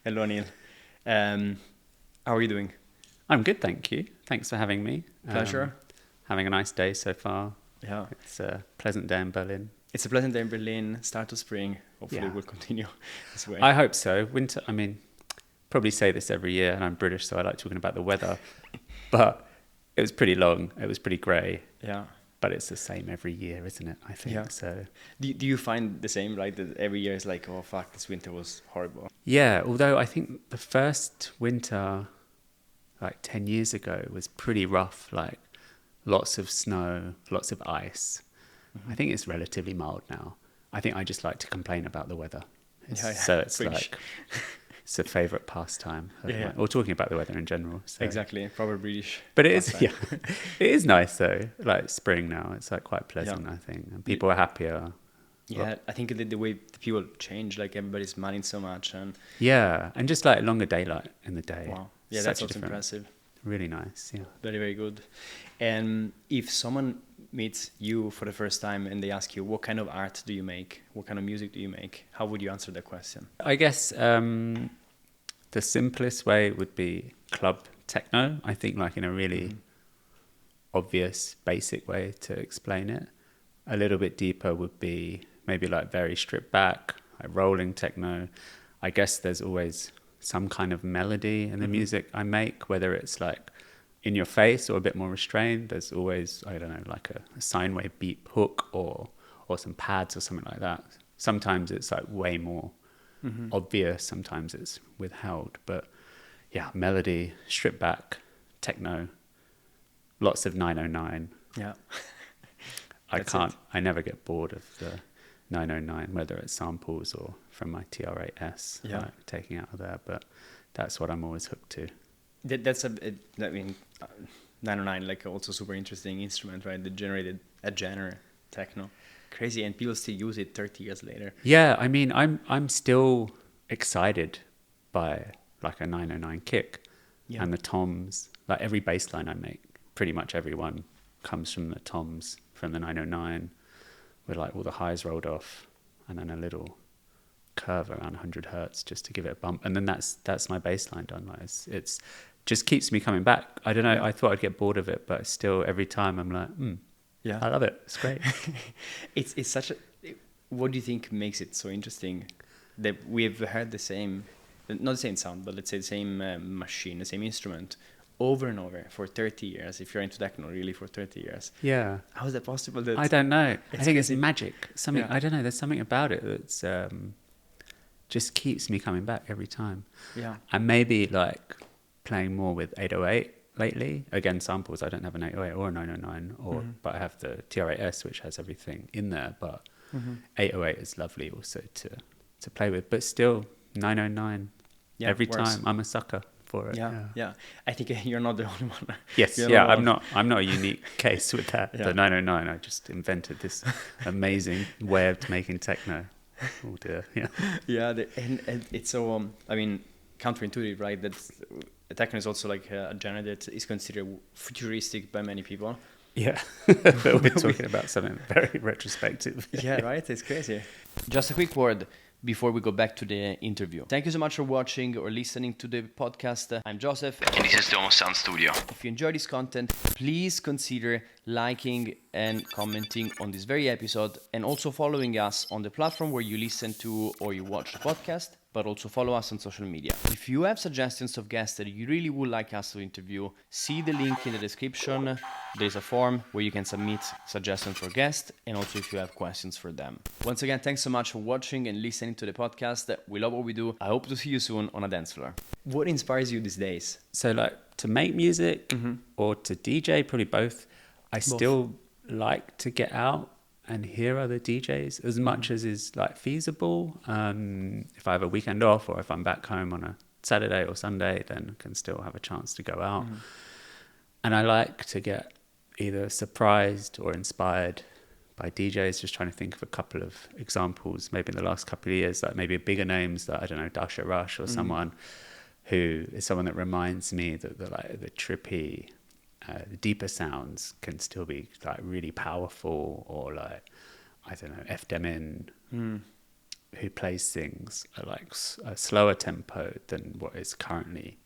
Hello, Neil. How are you doing? I'm good, thank you. Thanks for having me. Pleasure. Having a nice day so far. Yeah. It's a pleasant day in Berlin. It's a pleasant day in Berlin, start of spring. Hopefully Yeah. it will continue this way. I hope so. Winter, I mean, probably say this every year, and I'm British, so I like talking about the weather. But it was pretty long. It was pretty grey. Yeah. But it's the same every year, isn't it? I think Yeah. so. Do you find the same, like that every year is like, oh fuck, this winter was horrible? Yeah, although I think the first winter, like 10 years ago, was pretty rough. Like lots of snow, lots of ice. I think it's relatively mild now. I think I just like to complain about the weather. Yeah. So it's British. like, it's a favourite pastime of Yeah. mine. Or talking about the weather in general. So. Exactly, proper British. But it is, pastime. yeah, it is nice though. Like spring now, it's like quite pleasant, I think. And people are happier. Yeah, I think the way the people change, like everybody's smiling so much, and Yeah, and just like longer daylight in the day. wow, yeah, Such that's a also different- impressive. Really nice, yeah. Very, very good. And if someone meets you for the first time and they ask you, what kind of art do you make? What kind of music do you make? How would you answer that question? I guess the simplest way would be club techno. I think like in a really obvious, basic way to explain it. A little bit deeper would be maybe like very stripped back, like rolling techno. I guess there's always some kind of melody in the music I make, whether it's like in your face or a bit more restrained. There's always, I don't know, like a sine wave beat hook or some pads or something like that. Sometimes it's like way more obvious, sometimes it's withheld. But yeah, melody, stripped back, techno, lots of 909. Yeah. I never get bored of the 909, whether it's samples or from my TR-8S, Yeah. like taking out of there. But that's what I'm always hooked to. That's I mean, 909, like also super interesting instrument, right? That generated a genre, techno. Crazy, and people still use it 30 years later. Yeah, I mean, I'm still excited by like a 909 kick Yeah. and the toms. Like every bass line I make, pretty much everyone comes from the toms from the 909 with like all the highs rolled off and then a little curve around 100 hertz just to give it a bump. And then that's my bass line done. Like it's just keeps me coming back. I don't know. Yeah. I thought I'd get bored of it, but still every time I'm like, Yeah. I love it. It's great. It's such a. What do you think makes it so interesting that we've heard the same, not the same sound, but let's say the same machine, the same instrument, over and over for 30 years? If you're into techno, really for 30 years, Yeah. how is that possible? That I don't know. I think it's crazy. magic. Something Yeah. I don't know. There's something about it that's just keeps me coming back every time. Yeah. And maybe like playing more with 808 lately. Again, samples. I don't have an 808 or a 909, but I have the TR-8S, which has everything in there. But 808 is lovely also to play with. But still, 909 Yeah, every works. time. I'm a sucker for it. Yeah. I think you're not the only one. Yes, You're yeah, not I'm not a unique case with that. Yeah. The 909, I just invented this amazing way of making techno. Oh dear, yeah. Yeah, and it's so I mean, counterintuitive, right? That techno is also like a genre that is considered futuristic by many people. Yeah, but we're talking about something very retrospective. Yeah, right? It's crazy. Just a quick word before we go back to the interview. Thank you so much for watching or listening to the podcast. I'm Joseph. And this is the HoS Sound Studio. If you enjoy this content, please consider liking and commenting on this very episode and also following us on the platform where you listen to or you watch the podcast, but also follow us on social media. If you have suggestions of guests that you really would like us to interview, see the link in the description. There's a form where you can submit suggestions for guests and also if you have questions for them. Once again, thanks so much for watching and listening to the podcast. We love what we do. I hope to see you soon on a dance floor. What inspires you these days? So like to make music or to DJ, probably both. I still like to get out and hear other DJs as much as is like feasible. If I have a weekend off or if I'm back home on a Saturday or Sunday, then I can still have a chance to go out. And I like to get either surprised or inspired by DJs. Just trying to think of a couple of examples, maybe in the last couple of years, like maybe bigger names that I don't know, Dasha Rush or someone who is someone that reminds me that the trippy, the deeper sounds can still be like really powerful, or like I don't know, F Demin, who plays things at like a slower tempo than what is currently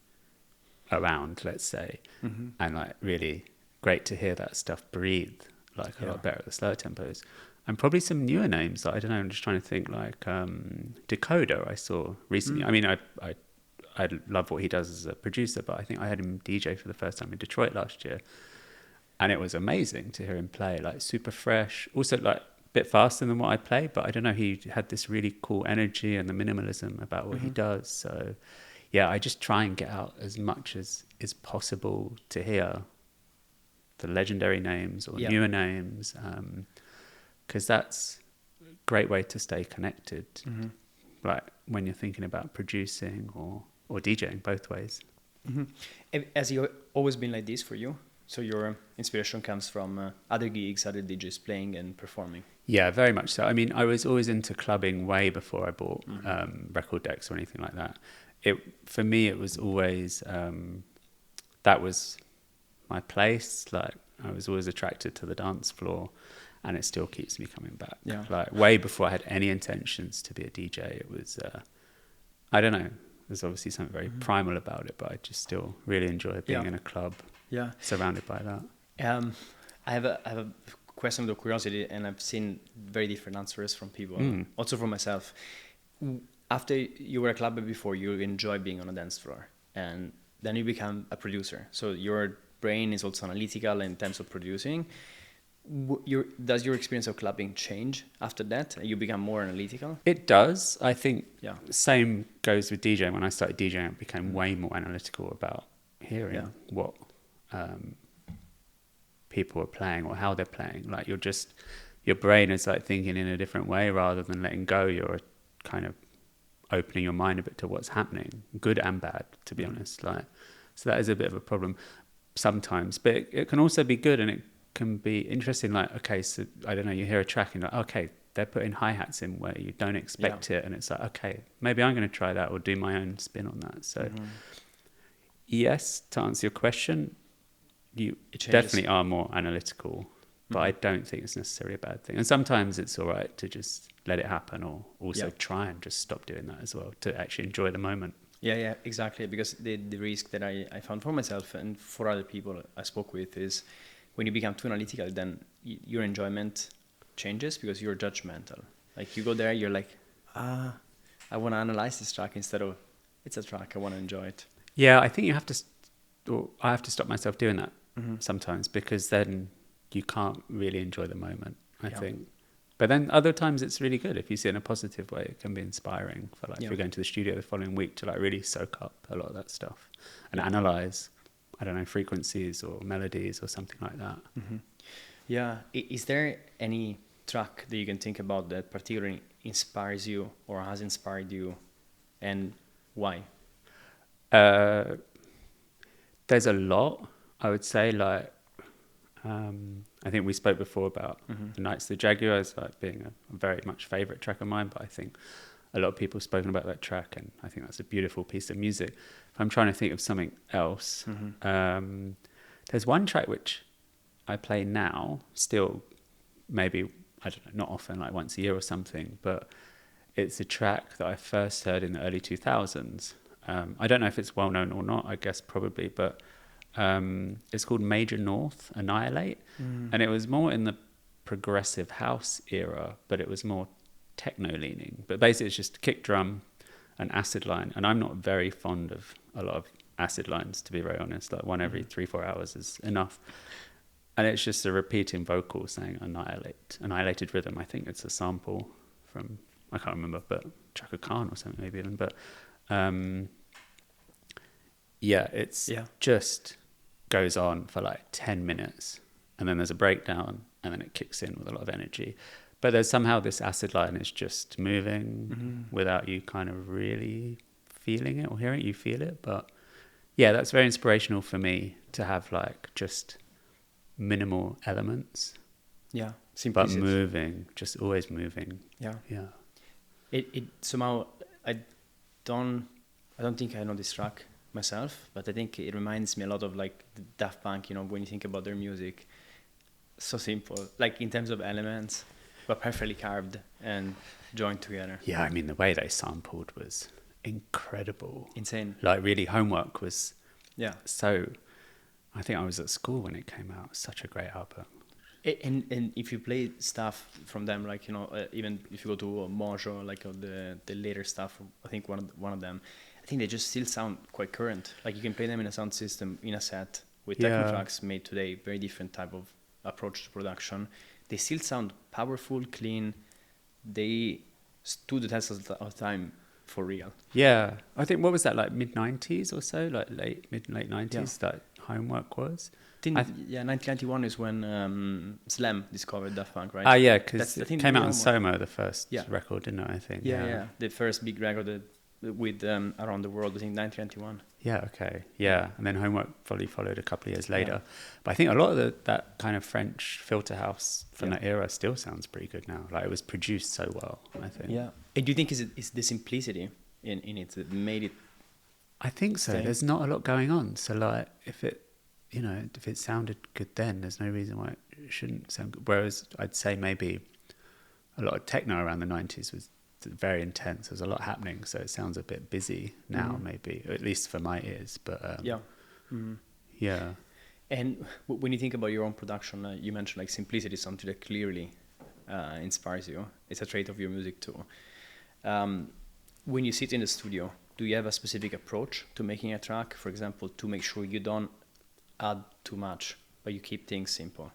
around, let's say, and like really great to hear that stuff breathe like a lot better at the slower tempos. And probably some newer names that I don't know, I'm just trying to think, like Decoder I saw recently. I mean, I love what he does as a producer, but I think I had him DJ for the first time in Detroit last year, and it was amazing to hear him play, like super fresh, also like a bit faster than what I play, but I don't know, he had this really cool energy and the minimalism about what he does. So yeah, I just try and get out as much as is possible to hear the legendary names or newer names, because that's a great way to stay connected, like when you're thinking about producing or DJing, both ways. Has it always been like this for you? So your inspiration comes from other gigs, other DJs playing and performing? Yeah, very much so. I mean, I was always into clubbing way before I bought record decks or anything like that. For me, it was always, that was my place. Like, I was always attracted to the dance floor, and it still keeps me coming back. Yeah. Like, way before I had any intentions to be a DJ, it was, I don't know, there's obviously something very primal about it, but I just still really enjoy being in a club, surrounded by that. I have a question of curiosity, and I've seen very different answers from people, also from myself. After you were a clubber before, you enjoy being on a dance floor, and then you become a producer. So your brain is also analytical in terms of producing. Does your experience of clubbing change after that? You become more analytical? It does. I think same goes with DJing. When I started DJing, I became way more analytical about hearing what people are playing or how they're playing. Like your brain is like thinking in a different way rather than letting go. You're kind of opening your mind a bit to what's happening, good and bad, to be honest. Like, so that is a bit of a problem sometimes, but it can also be good, and it can be interesting. Like, okay, so I don't know, you hear a track and you're like, okay, they're putting hi-hats in where you don't expect it, and it's like, okay, maybe I'm going to try that or do my own spin on that. So yes, to answer your question, you definitely are more analytical, but I don't think it's necessarily a bad thing. And sometimes it's all right to just let it happen, or also try and just stop doing that as well, to actually enjoy the moment. Yeah, exactly. Because the risk that I found for myself and for other people I spoke with is when you become too analytical, then your enjoyment changes because you're judgmental. Like, you go there, you're like, I want to analyze this track instead of, it's a track, I want to enjoy it. Yeah, I think I have to stop myself doing that sometimes, because then you can't really enjoy the moment, I think. But then other times it's really good. If you see it in a positive way, it can be inspiring for, like, if you're going to the studio the following week to like really soak up a lot of that stuff and analyze, I don't know, frequencies or melodies or something like that. Yeah. Is there any track that you can think about that particularly inspires you or has inspired you, and why? There's a lot, I would say. Like, I think we spoke before about The Knights of the Jaguars like being a very much favourite track of mine, but I think a lot of people have spoken about that track, and I think that's a beautiful piece of music. If I'm trying to think of something else, there's one track which I play now, still, maybe, I don't know, not often, like once a year or something, but it's a track that I first heard in the early 2000s. I don't know if it's well known or not, I guess probably, but it's called Major North Annihilate, and it was more in the progressive house era, but it was more techno leaning. But basically it's just kick drum and acid line, and I'm not very fond of a lot of acid lines, to be very honest. Like, one every 3-4 hours is enough, and it's just a repeating vocal saying annihilated rhythm. I think it's a sample from, I can't remember, but Chaka Khan or something maybe even, but just goes on for like 10 minutes, and then there's a breakdown, and then it kicks in with a lot of energy. But there's somehow this acid line is just moving without you kind of really feeling it or hearing it. You feel it, but yeah, that's very inspirational for me to have like just minimal elements. Yeah, but moving, just always moving. Yeah. It somehow, I don't think I know this track myself, but I think it reminds me a lot of like the Daft Punk, you know, when you think about their music. So simple, like in terms of elements. but perfectly carved and joined together. Yeah, I mean, the way they sampled was incredible. Insane. Like, really, Homework was Yeah. so... I think I was at school when it came out. Such a great album. And if you play stuff from them, like, you know, even if you go to Mojo, like the later stuff, I think one of them, I think they just still sound quite current. Like, you can play them in a sound system, in a set, with techno tracks made today, very different type of approach to production. They still sound powerful, clean. They stood the test of time for real. Yeah, I think, what was that, like mid-90s or so? Like late 90s, that Homework was? Yeah, 1991 is when Slam discovered Daft Punk, right? Ah, yeah, because it came out on Homework. Soma, the first record, didn't it, I think? Yeah. The first big record with Around the World, I think 1991. Yeah, okay. Yeah, and then Homework probably followed a couple of years later. But I think a lot of that kind of French filter house from that era still sounds pretty good now. Like, it was produced so well, I think. Yeah. And do you think it's the simplicity in it that made it? I think so. There's not a lot going on. So, like, if it sounded good then, there's no reason why it shouldn't sound good. Whereas I'd say maybe a lot of techno around the 90s was very intense. There's a lot happening, so it sounds a bit busy now, maybe, at least for my ears. But yeah. And when you think about your own production, you mentioned like simplicity is something that clearly inspires you. It's a trait of your music too. When you sit in the studio, do you have a specific approach to making a track? For example, to make sure you don't add too much, but you keep things simple.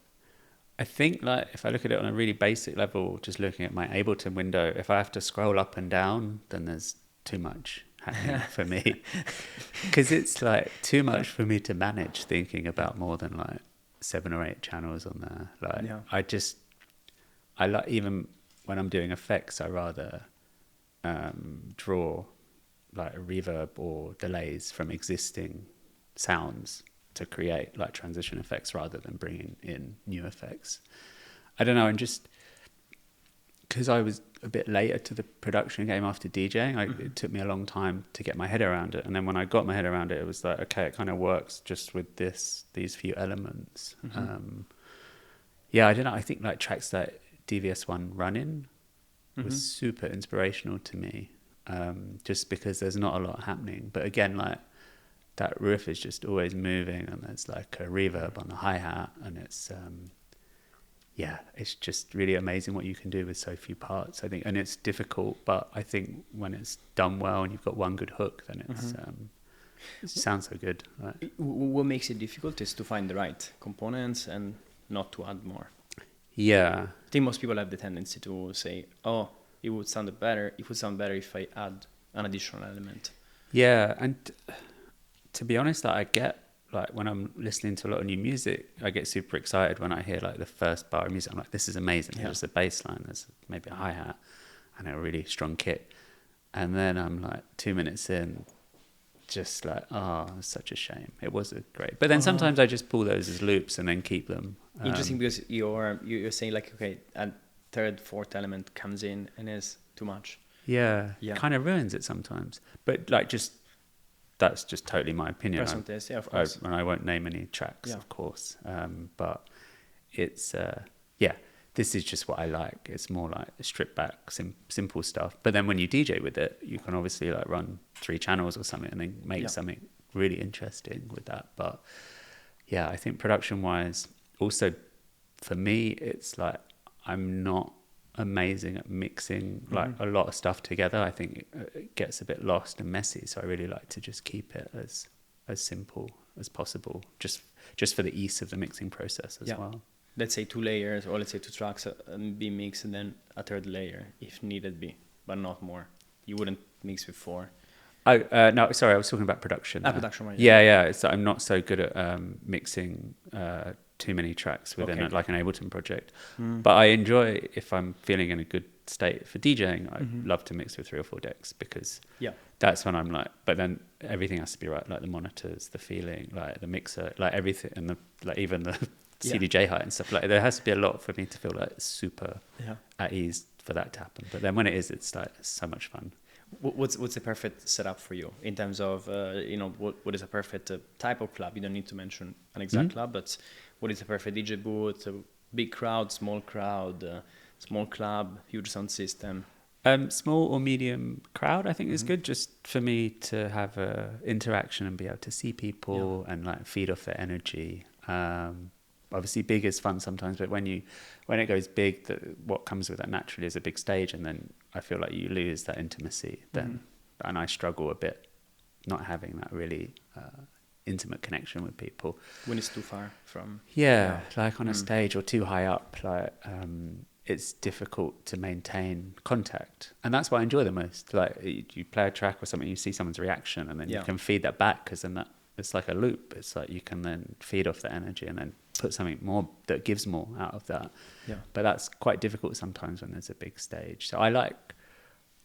I think, like, if I look at it on a really basic level, just looking at my Ableton window, if I have to scroll up and down, then there's too much happening for me. Because it's like too much for me to manage thinking about more than like 7 or 8 channels on there. Like, I like, even when I'm doing effects, I rather draw like a reverb or delays from existing sounds to create like transition effects rather than bringing in new effects. I don't know, and just because I was a bit later to the production game after DJing, it took me a long time to get my head around it. And then when I got my head around it, it was like, okay, it kind of works just with these few elements. I don't know. I think like tracks like DVS1 Run-In was super inspirational to me, just because there's not a lot happening. But again, like, that riff is just always moving, and there's like a reverb on the hi-hat, and it's it's just really amazing what you can do with so few parts, I think. And it's difficult, but I think when it's done well and you've got one good hook, then it sounds so good. Right? What makes it difficult is to find the right components and not to add more. Yeah, I think most people have the tendency to say, "Oh, it would sound better if I add an additional element." Yeah, and to be honest, I get, like, when I'm listening to a lot of new music, I get super excited when I hear like the first bar of music. I'm like, this is amazing. There's a bass line, there's maybe a hi-hat and a really strong kick. And then I'm like 2 minutes in, just like, it's such a shame. It was great. But then sometimes I just pull those as loops and then keep them. Interesting, because you're saying like, okay, a third, fourth element comes in and is too much. Yeah. Kind of ruins it sometimes. But like, that's just totally my opinion. Personal taste, of course. And I won't name any tracks, of course. But it's, this is just what I like. It's more like stripped back, simple stuff. But then when you DJ with it, you can obviously like run 3 channels or something and then make something really interesting with that. But yeah, I think production-wise, also for me, it's like I'm not amazing at mixing like a lot of stuff together. I think it gets a bit lost and messy, so I really like to just keep it as simple as possible, just for the ease of the mixing process as well. Let's say 2 layers, or let's say 2 tracks be mixed, and then a third layer if needed be, but not more. You wouldn't mix with 4. No, sorry, I was talking about production. Production, right? Yeah. It's, I'm not so good at mixing too many tracks within like an Ableton project. But I enjoy, if I'm feeling in a good state for DJing, I love to mix with 3 or 4 decks, because that's when I'm like, but then everything has to be right, like the monitors, the feeling, like the mixer, like everything, and the like even the CDJ height and stuff. Like, there has to be a lot for me to feel like super at ease for that to happen. But then when it is, it's like so much fun. What's the perfect setup for you in terms of what is a perfect type of club? You don't need to mention an exact club, but what is a perfect DJ booth? A big crowd, small crowd, Small club, huge sound system. Small or medium crowd, I think is good, just for me to have a interaction and be able to see people and like feed off their energy. Obviously big is fun sometimes, but when it goes big, what comes with that naturally is a big stage, and then I feel like you lose that intimacy then. And I struggle a bit not having that really intimate connection with people. When it's too far from... like on a stage or too high up, like it's difficult to maintain contact, and that's what I enjoy the most. Like you play a track or something, you see someone's reaction, and then you can feed that back, because then that it's like a loop. It's like you can then feed off the energy and then put something more that gives more out of that. But that's quite difficult sometimes when there's a big stage. So I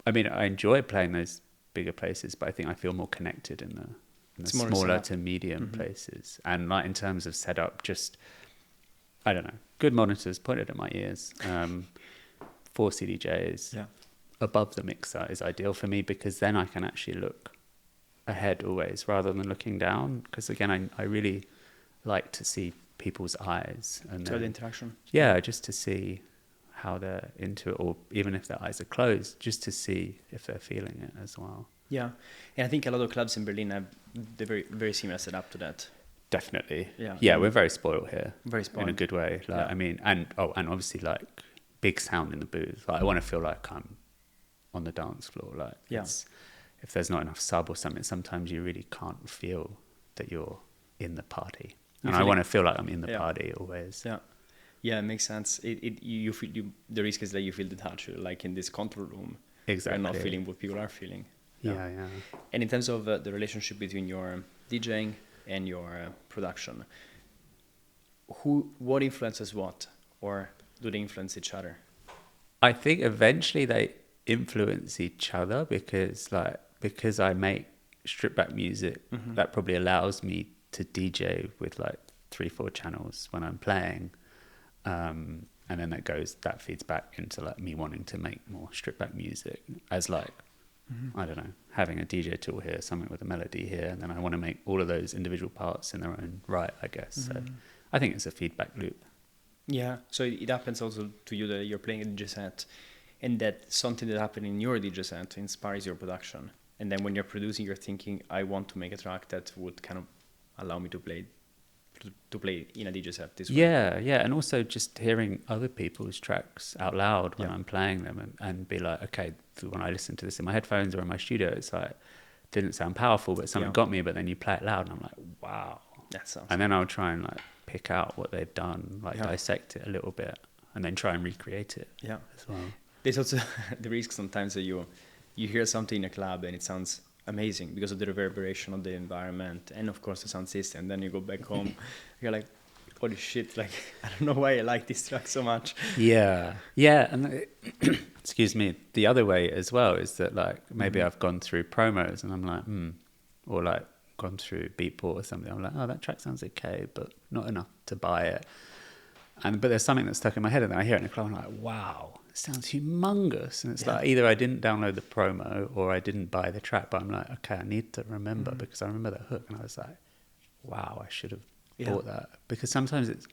enjoy playing those bigger places, but I think I feel more connected in the smaller to medium places. And like in terms of setup, just I don't know, good monitors pointed at my ears, 4 CDJs above the mixer is ideal for me, because then I can actually look ahead always rather than looking down, because again I really like to see people's eyes and the interaction. Just to see how they're into it, or even if their eyes are closed, just to see if they're feeling it as well. And I think a lot of clubs in Berlin have the very, very similar setup to that. Definitely. We're very spoiled here. Very spoiled. In a good way. Like, I mean, and obviously like big sound in the booth. Like I want to feel like I'm on the dance floor. Like if there's not enough sub or something, sometimes you really can't feel that you're in the party. And I want to feel like I'm in the party always. Yeah, it makes sense. You feel the risk is that you feel detached, like in this control room. Exactly. You're not feeling what people are feeling. Yeah. And in terms of the relationship between your DJing and your production, what influences what, or do they influence each other? I think eventually they influence each other, because I make stripped back music that probably allows me to DJ with like 3-4 channels when I'm playing, and then that feeds back into like me wanting to make more stripped back music as like I don't know, having a DJ tool here, something with a melody here, and then I want to make all of those individual parts in their own right, I guess. So I think it's a feedback loop. Yeah, so it happens also to you that you're playing a DJ set, and that something that happened in your DJ set inspires your production. And then when you're producing, you're thinking, I want to make a track that would kind of allow me to play in a DJ set this way. Yeah, and also just hearing other people's tracks out loud when I'm playing them, and be like, okay, when I listen to this in my headphones or in my studio, it's like, didn't sound powerful, but something got me, but then you play it loud and I'm like, wow. That sounds and then I'll try and like pick out what they've done, like dissect it a little bit, and then try and recreate it as well. There's also the risk sometimes that you hear something in a club and it sounds amazing because of the reverberation of the environment and of course the sound system. Then you go back home, you're like, holy shit, like I don't know why I like this track so much. Yeah, and excuse me, the other way as well is that like maybe I've gone through promos and I'm like, or like gone through Beatport or something, I'm like, oh, that track sounds okay, but not enough to buy it. But there's something that's stuck in my head, and then I hear it in the club, and I'm like, wow, it sounds humongous. And it's like either I didn't download the promo or I didn't buy the track, but I'm like, okay, I need to remember because I remember the hook, and I was like, wow, I should have bought that. Because sometimes it's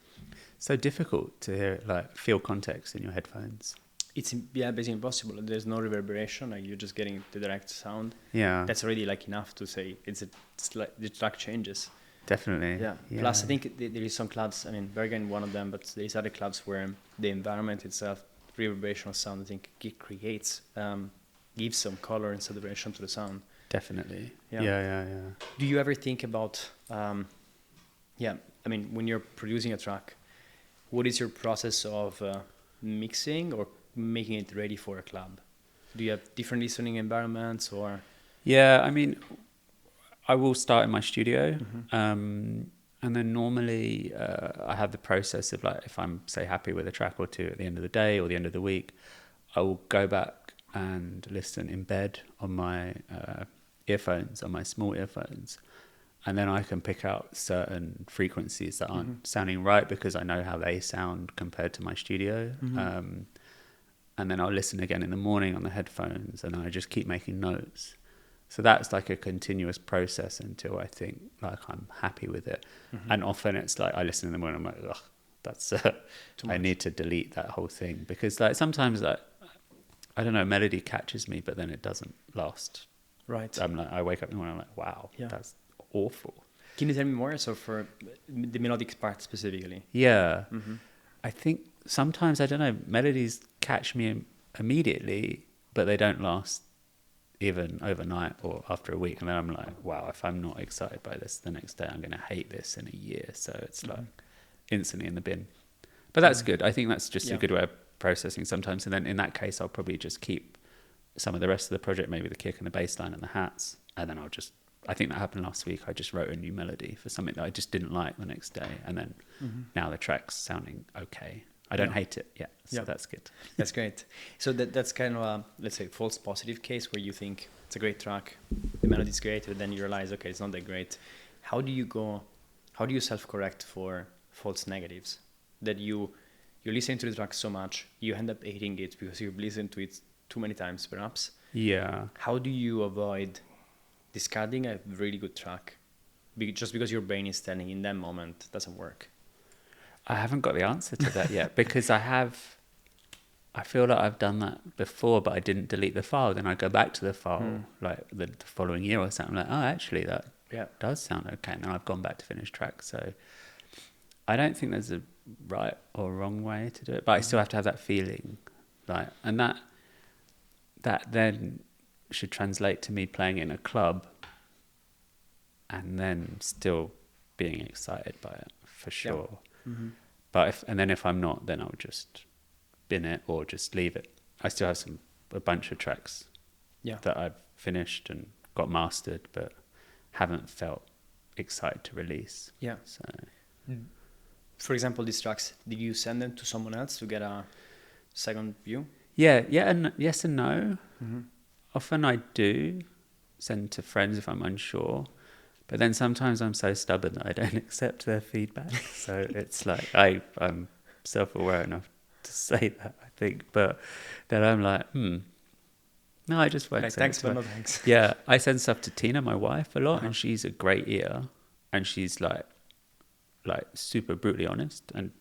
so difficult to hear it, like feel context in your headphones. It's basically impossible. There's no reverberation, like you're just getting the direct sound. Yeah, that's already like enough to say it's like the track changes. Definitely. Yeah. Plus, I think there is some clubs. I mean, Bergen one of them, but there is other clubs where the environment itself, reverberation of sound, I think it creates, gives some color and celebration to the sound. Definitely. Yeah. Do you ever think about, I mean, when you're producing a track, what is your process of mixing or making it ready for a club? Do you have different listening environments or? Yeah, I mean, I will start in my studio, and then normally I have the process of like, if I'm say happy with a track or two at the end of the day or the end of the week, I will go back and listen in bed on my earphones, on my small earphones, and then I can pick out certain frequencies that aren't sounding right because I know how they sound compared to my studio. And then I'll listen again in the morning on the headphones, and I just keep making notes. So that's like a continuous process until I think like I'm happy with it. And often it's like I listen in the morning, I'm like, ugh, that's Too I much. need to delete that whole thing, because like sometimes like I don't know, melody catches me, but then it doesn't last. Right. I wake up in the morning, I'm like, wow, Yeah. that's awful. Can you tell me more? So for the melodic part specifically. Yeah. Mm-hmm. I think sometimes, I don't know, melodies catch me immediately, but they don't last even overnight or after a week. And then I'm like, wow, if I'm not excited by this the next day, I'm going to hate this in a year. So it's like instantly in the bin. But that's good. I think that's just a good way of processing sometimes. And then in that case, I'll probably just keep some of the rest of the project, maybe the kick and the bass line and the hats. And then I think that happened last week. I just wrote a new melody for something that I just didn't like the next day. And then now the track's sounding okay. I don't hate it yet. So that's good. That's great. So that's kind of a, let's say, false positive case where you think it's a great track, the melody's great, but then you realize, okay, it's not that great. How do you self-correct for false negatives? That you're listening to the track so much, you end up hating it because you've listened to it too many times, perhaps. Yeah. How do you avoid discarding a really good track just because your brain is telling in that moment it doesn't work? I haven't got the answer to that yet, because I feel like I've done that before, but I didn't delete the file. Then I go back to the file like the following year or something, like, oh, actually that does sound okay. And then I've gone back to finish track. So I don't think there's a right or wrong way to do it, but I still have to have that feeling, like, and that then should translate to me playing in a club and then still being excited by it for sure. But if I'm not, then I'll just bin it or just leave it. I still have a bunch of tracks that I've finished and got mastered, but haven't felt excited to release. Yeah. So, for example, these tracks, did you send them to someone else to get a second view? Yeah, and yes and no. Often I do send to friends if I'm unsure. But then sometimes I'm so stubborn that I don't accept their feedback. So it's like I'm self-aware enough to say that, I think. But then I'm like, no, I just won't. Like, thanks, but no thanks. Yeah, I send stuff to Tina, my wife, a lot, and she's a great ear, and she's like super brutally honest. And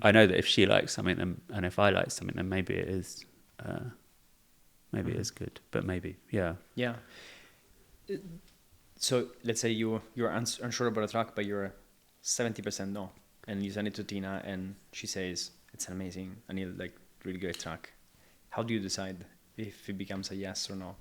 I know that if she likes something, and if I like something, then maybe it is, it is good. But maybe, yeah. So let's say you're unsure about a track, but you're 70% no, and you send it to Tina, and she says it's an amazing, I need like really great track. How do you decide if it becomes a yes or no?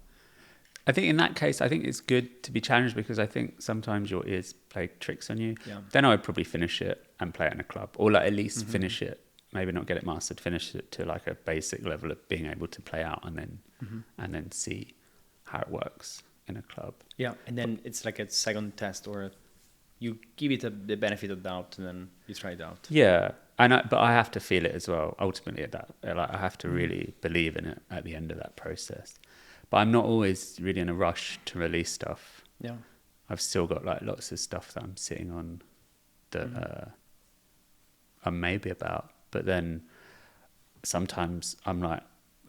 I think in that case, I think it's good to be challenged, because I think sometimes your ears play tricks on you. Yeah. Then I would probably finish it and play it in a club, or like at least finish it. Maybe not get it mastered, finish it to like a basic level of being able to play out, and then see how it works in a club. Yeah, and then it's like a second test, or you give it the benefit of doubt, and then you try it out. Yeah, but I have to feel it as well. Ultimately, I have to really believe in it at the end of that process. But I'm not always really in a rush to release stuff. Yeah, I've still got like lots of stuff that I'm sitting on that I'm maybe about. But then sometimes I'm like,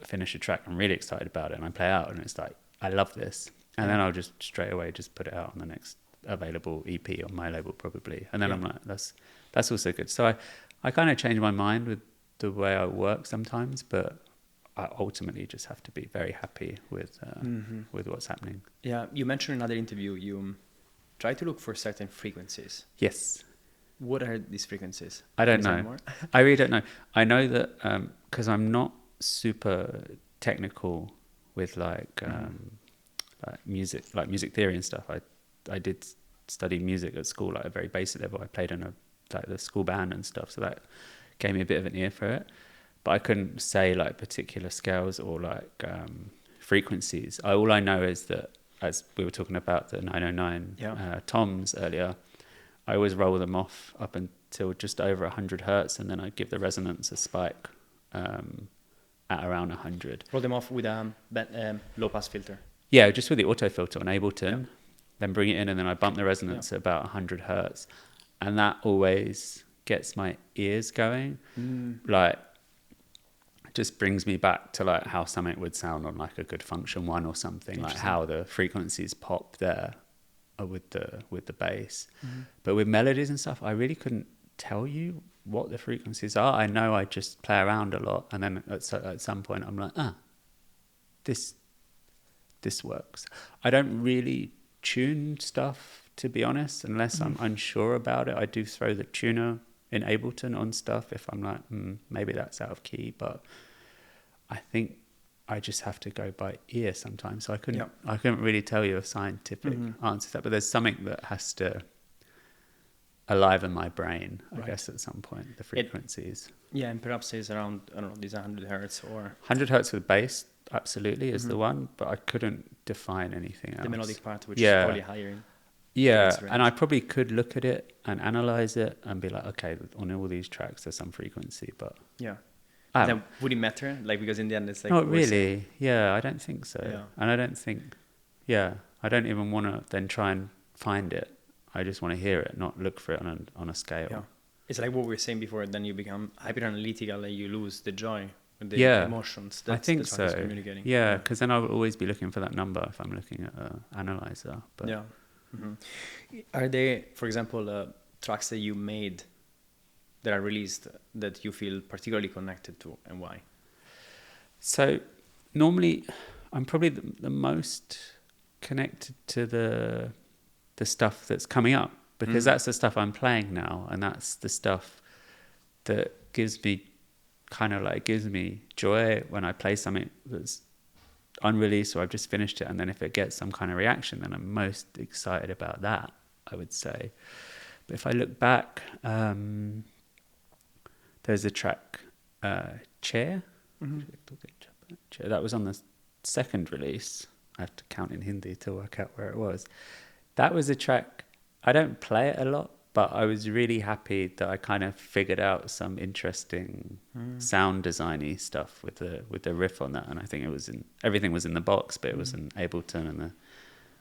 finish a track, I'm really excited about it, and I play out, and it's like, I love this. And then I'll just straight away just put it out on the next available EP on my label probably. And then I'm like, that's also good. So I kind of change my mind with the way I work sometimes, but I ultimately just have to be very happy with what's happening. Yeah, you mentioned in another interview you try to look for certain frequencies. Yes. What are these frequencies? I don't know. I really don't know. I know that because I'm not super technical with like music theory and stuff. I did study music at school, like a very basic level. I played in the school band and stuff, so that gave me a bit of an ear for it. But I couldn't say like particular scales or like frequencies. All I know is that, as we were talking about the 909 toms earlier, I always roll them off up until just over 100 hertz, and then I give the resonance a spike at around 100. Roll them off with a low pass filter. Yeah, just with the auto filter on Ableton, then bring it in, and then I bump the resonance at about 100 hertz, and that always gets my ears going. Like, just brings me back to like how something would sound on like a good function one or something, like how the frequencies pop there with the bass. But with melodies and stuff, I really couldn't tell you what the frequencies are. I know I just play around a lot, and then at some point I'm like, this works. I don't really tune stuff, to be honest, unless I'm unsure about it. I do throw the tuner in Ableton on stuff if I'm like, maybe that's out of key, but I think I just have to go by ear sometimes. So I couldn't really tell you a scientific answer to that, but there's something that has to aliven my brain, I guess, at some point, the frequencies. And perhaps it's around, I don't know, these 100 hertz or... 100 hertz with bass, absolutely, is the one, but I couldn't define anything else. The melodic part, which is probably higher. And I probably could look at it and analyze it and be like, okay, on all these tracks, there's some frequency, but... Yeah. Then would it matter? Like, because in the end, it's like... Not really. Yeah, I don't think so. Yeah. And I don't think... Yeah, I don't even want to then try and find it. I just want to hear it, not look for it on a scale. Yeah. It's like what we were saying before, then you become hyper-analytical and you lose the joy, the emotions. I think so. Communicating. Yeah, because then I will always be looking for that number if I'm looking at an analyzer. But yeah. Are there, for example, tracks that you made that are released that you feel particularly connected to, and why? So normally I'm probably the most connected to the stuff that's coming up, because that's the stuff I'm playing now, and that's the stuff that gives me joy when I play something that's unreleased or I've just finished it, and then if it gets some kind of reaction, then I'm most excited about that, I would say. But if I look back, there's a track, Chair. That was on the second release. I have to count in Hindi to work out where it was. That was a track, I don't play it a lot, but I was really happy that I kind of figured out some interesting sound designy stuff with the riff on that. And I think everything was in the box, but it was in Ableton, and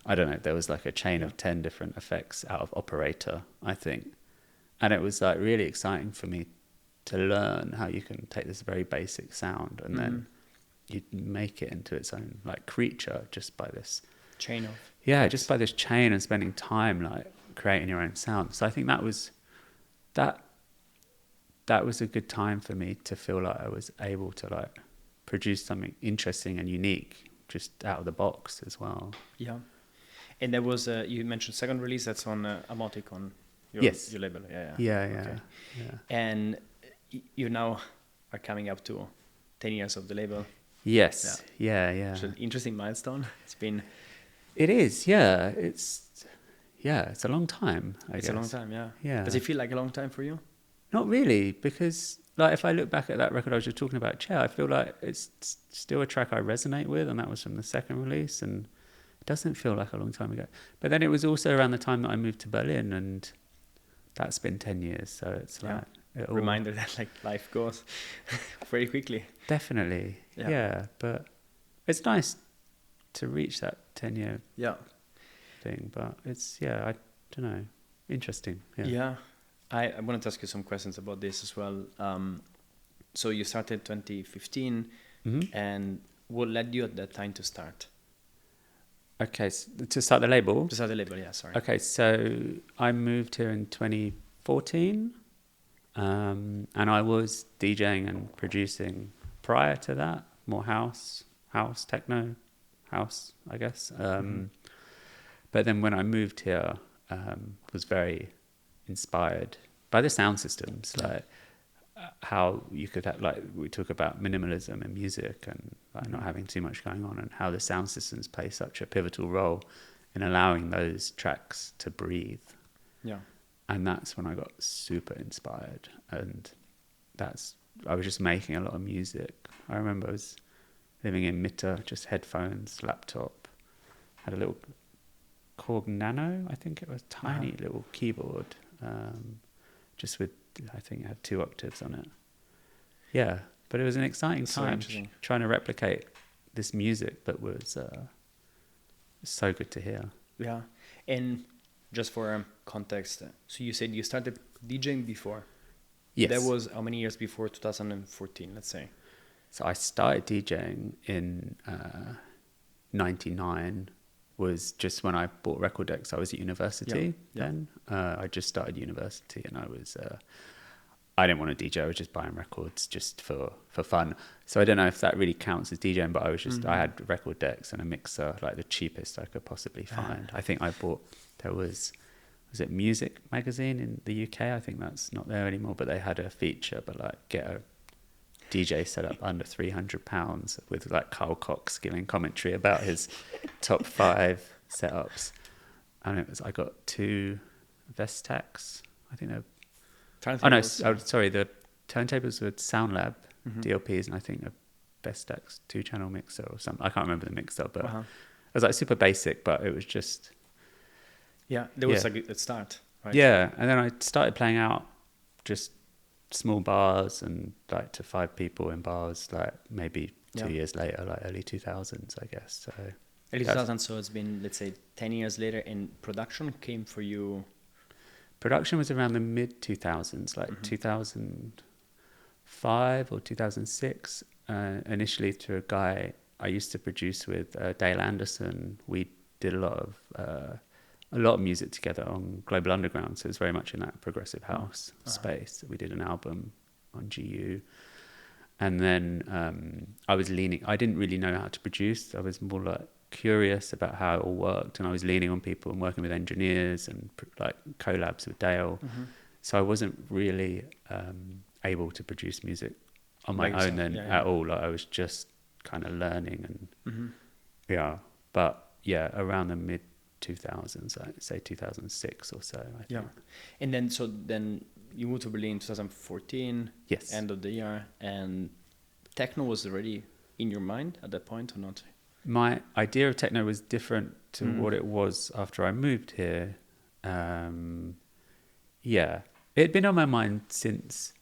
I don't know, there was like a chain of 10 different effects out of Operator, I think. And it was like really exciting for me to learn how you can take this very basic sound and then you make it into its own like creature just by this chain of just by this chain and spending time like creating your own sound. So I think that was a good time for me to feel like I was able to like produce something interesting and unique just out of the box as well. Yeah. And there was you mentioned second release, that's on Amotik, on your label. Yeah. And you now are coming up to 10 years of the label. Yes. Yeah. It's an interesting milestone. It is, yeah. It's a long time, I guess. It's a long time, yeah. Yeah. Does it feel like a long time for you? Not really, because like if I look back at that record I was just talking about, Chair, I feel like it's still a track I resonate with, and that was from the second release, and it doesn't feel like a long time ago. But then it was also around the time that I moved to Berlin, and that's been 10 years, so it's like... Reminder that like life goes very quickly. Definitely, yeah. But it's nice to reach that 10-year thing, but it's I don't know, interesting. I wanted to ask you some questions about this as well. So you started 2015, and what led you at that time to start? Okay, so to start the label? To start the label, yeah, sorry. Okay, so I moved here in 2014, and I was DJing and producing prior to that, more house, techno, house, I guess. But then when I moved here, was very inspired by the sound systems, like how you could have, like we talk about minimalism in music and like not having too much going on, and how the sound systems play such a pivotal role in allowing those tracks to breathe. Yeah. And that's when I got super inspired, and I was just making a lot of music. I remember I was living in Mitte, just headphones, laptop, had a little Korg Nano, I think it was, tiny little keyboard, just with, I think it had 2 octaves on it. Yeah, but it was an exciting time trying to replicate this music that was so good to hear. Yeah, and just for context, so you said you started DJing before. Yes. That was how many years before 2014, let's say? So I started DJing in 99, was just when I bought record decks. I was at university then. I just started university, and I didn't want to DJ. I was just buying records just for fun. So I don't know if that really counts as DJing, but I was just, I had record decks and a mixer, like the cheapest I could possibly find. I think I bought, there was it Music Magazine in the UK? I think that's not there anymore, but they had a feature, but like get a DJ set up under £300 with like Carl Cox giving commentary about his top 5 setups. And I got 2 Vestax, I think they're, sorry, the turntables were SoundLab DLPs, and I think a Vestax 2-channel mixer or something. I can't remember the mixer, but it was like super basic, but it was just... Yeah, there was like a start, right? Yeah, and then I started playing out just small bars and like to 5 people in bars, like maybe 2 years later, like early 2000s, I guess. So early 2000s, so it's been, let's say, 10 years later, and production came for you... Production was around the mid-2000s, like 2005 or 2006, initially through a guy I used to produce with, Dale Anderson. We did a lot of music together on Global Underground, so it was very much in that progressive house space. We did an album on GU. And then I didn't really know how to produce. I was more like curious about how it all worked, and I was leaning on people and working with engineers and like collabs with Dale. So I wasn't really able to produce music on my own then at all. Like I was just kind of learning and but around the mid 2000s, I'd say 2006 or so, I think. And then you moved to Berlin in 2014, yes, end of the year, and techno was already in your mind at that point or not? My idea of techno was different to what it was after I moved here. It had been on my mind since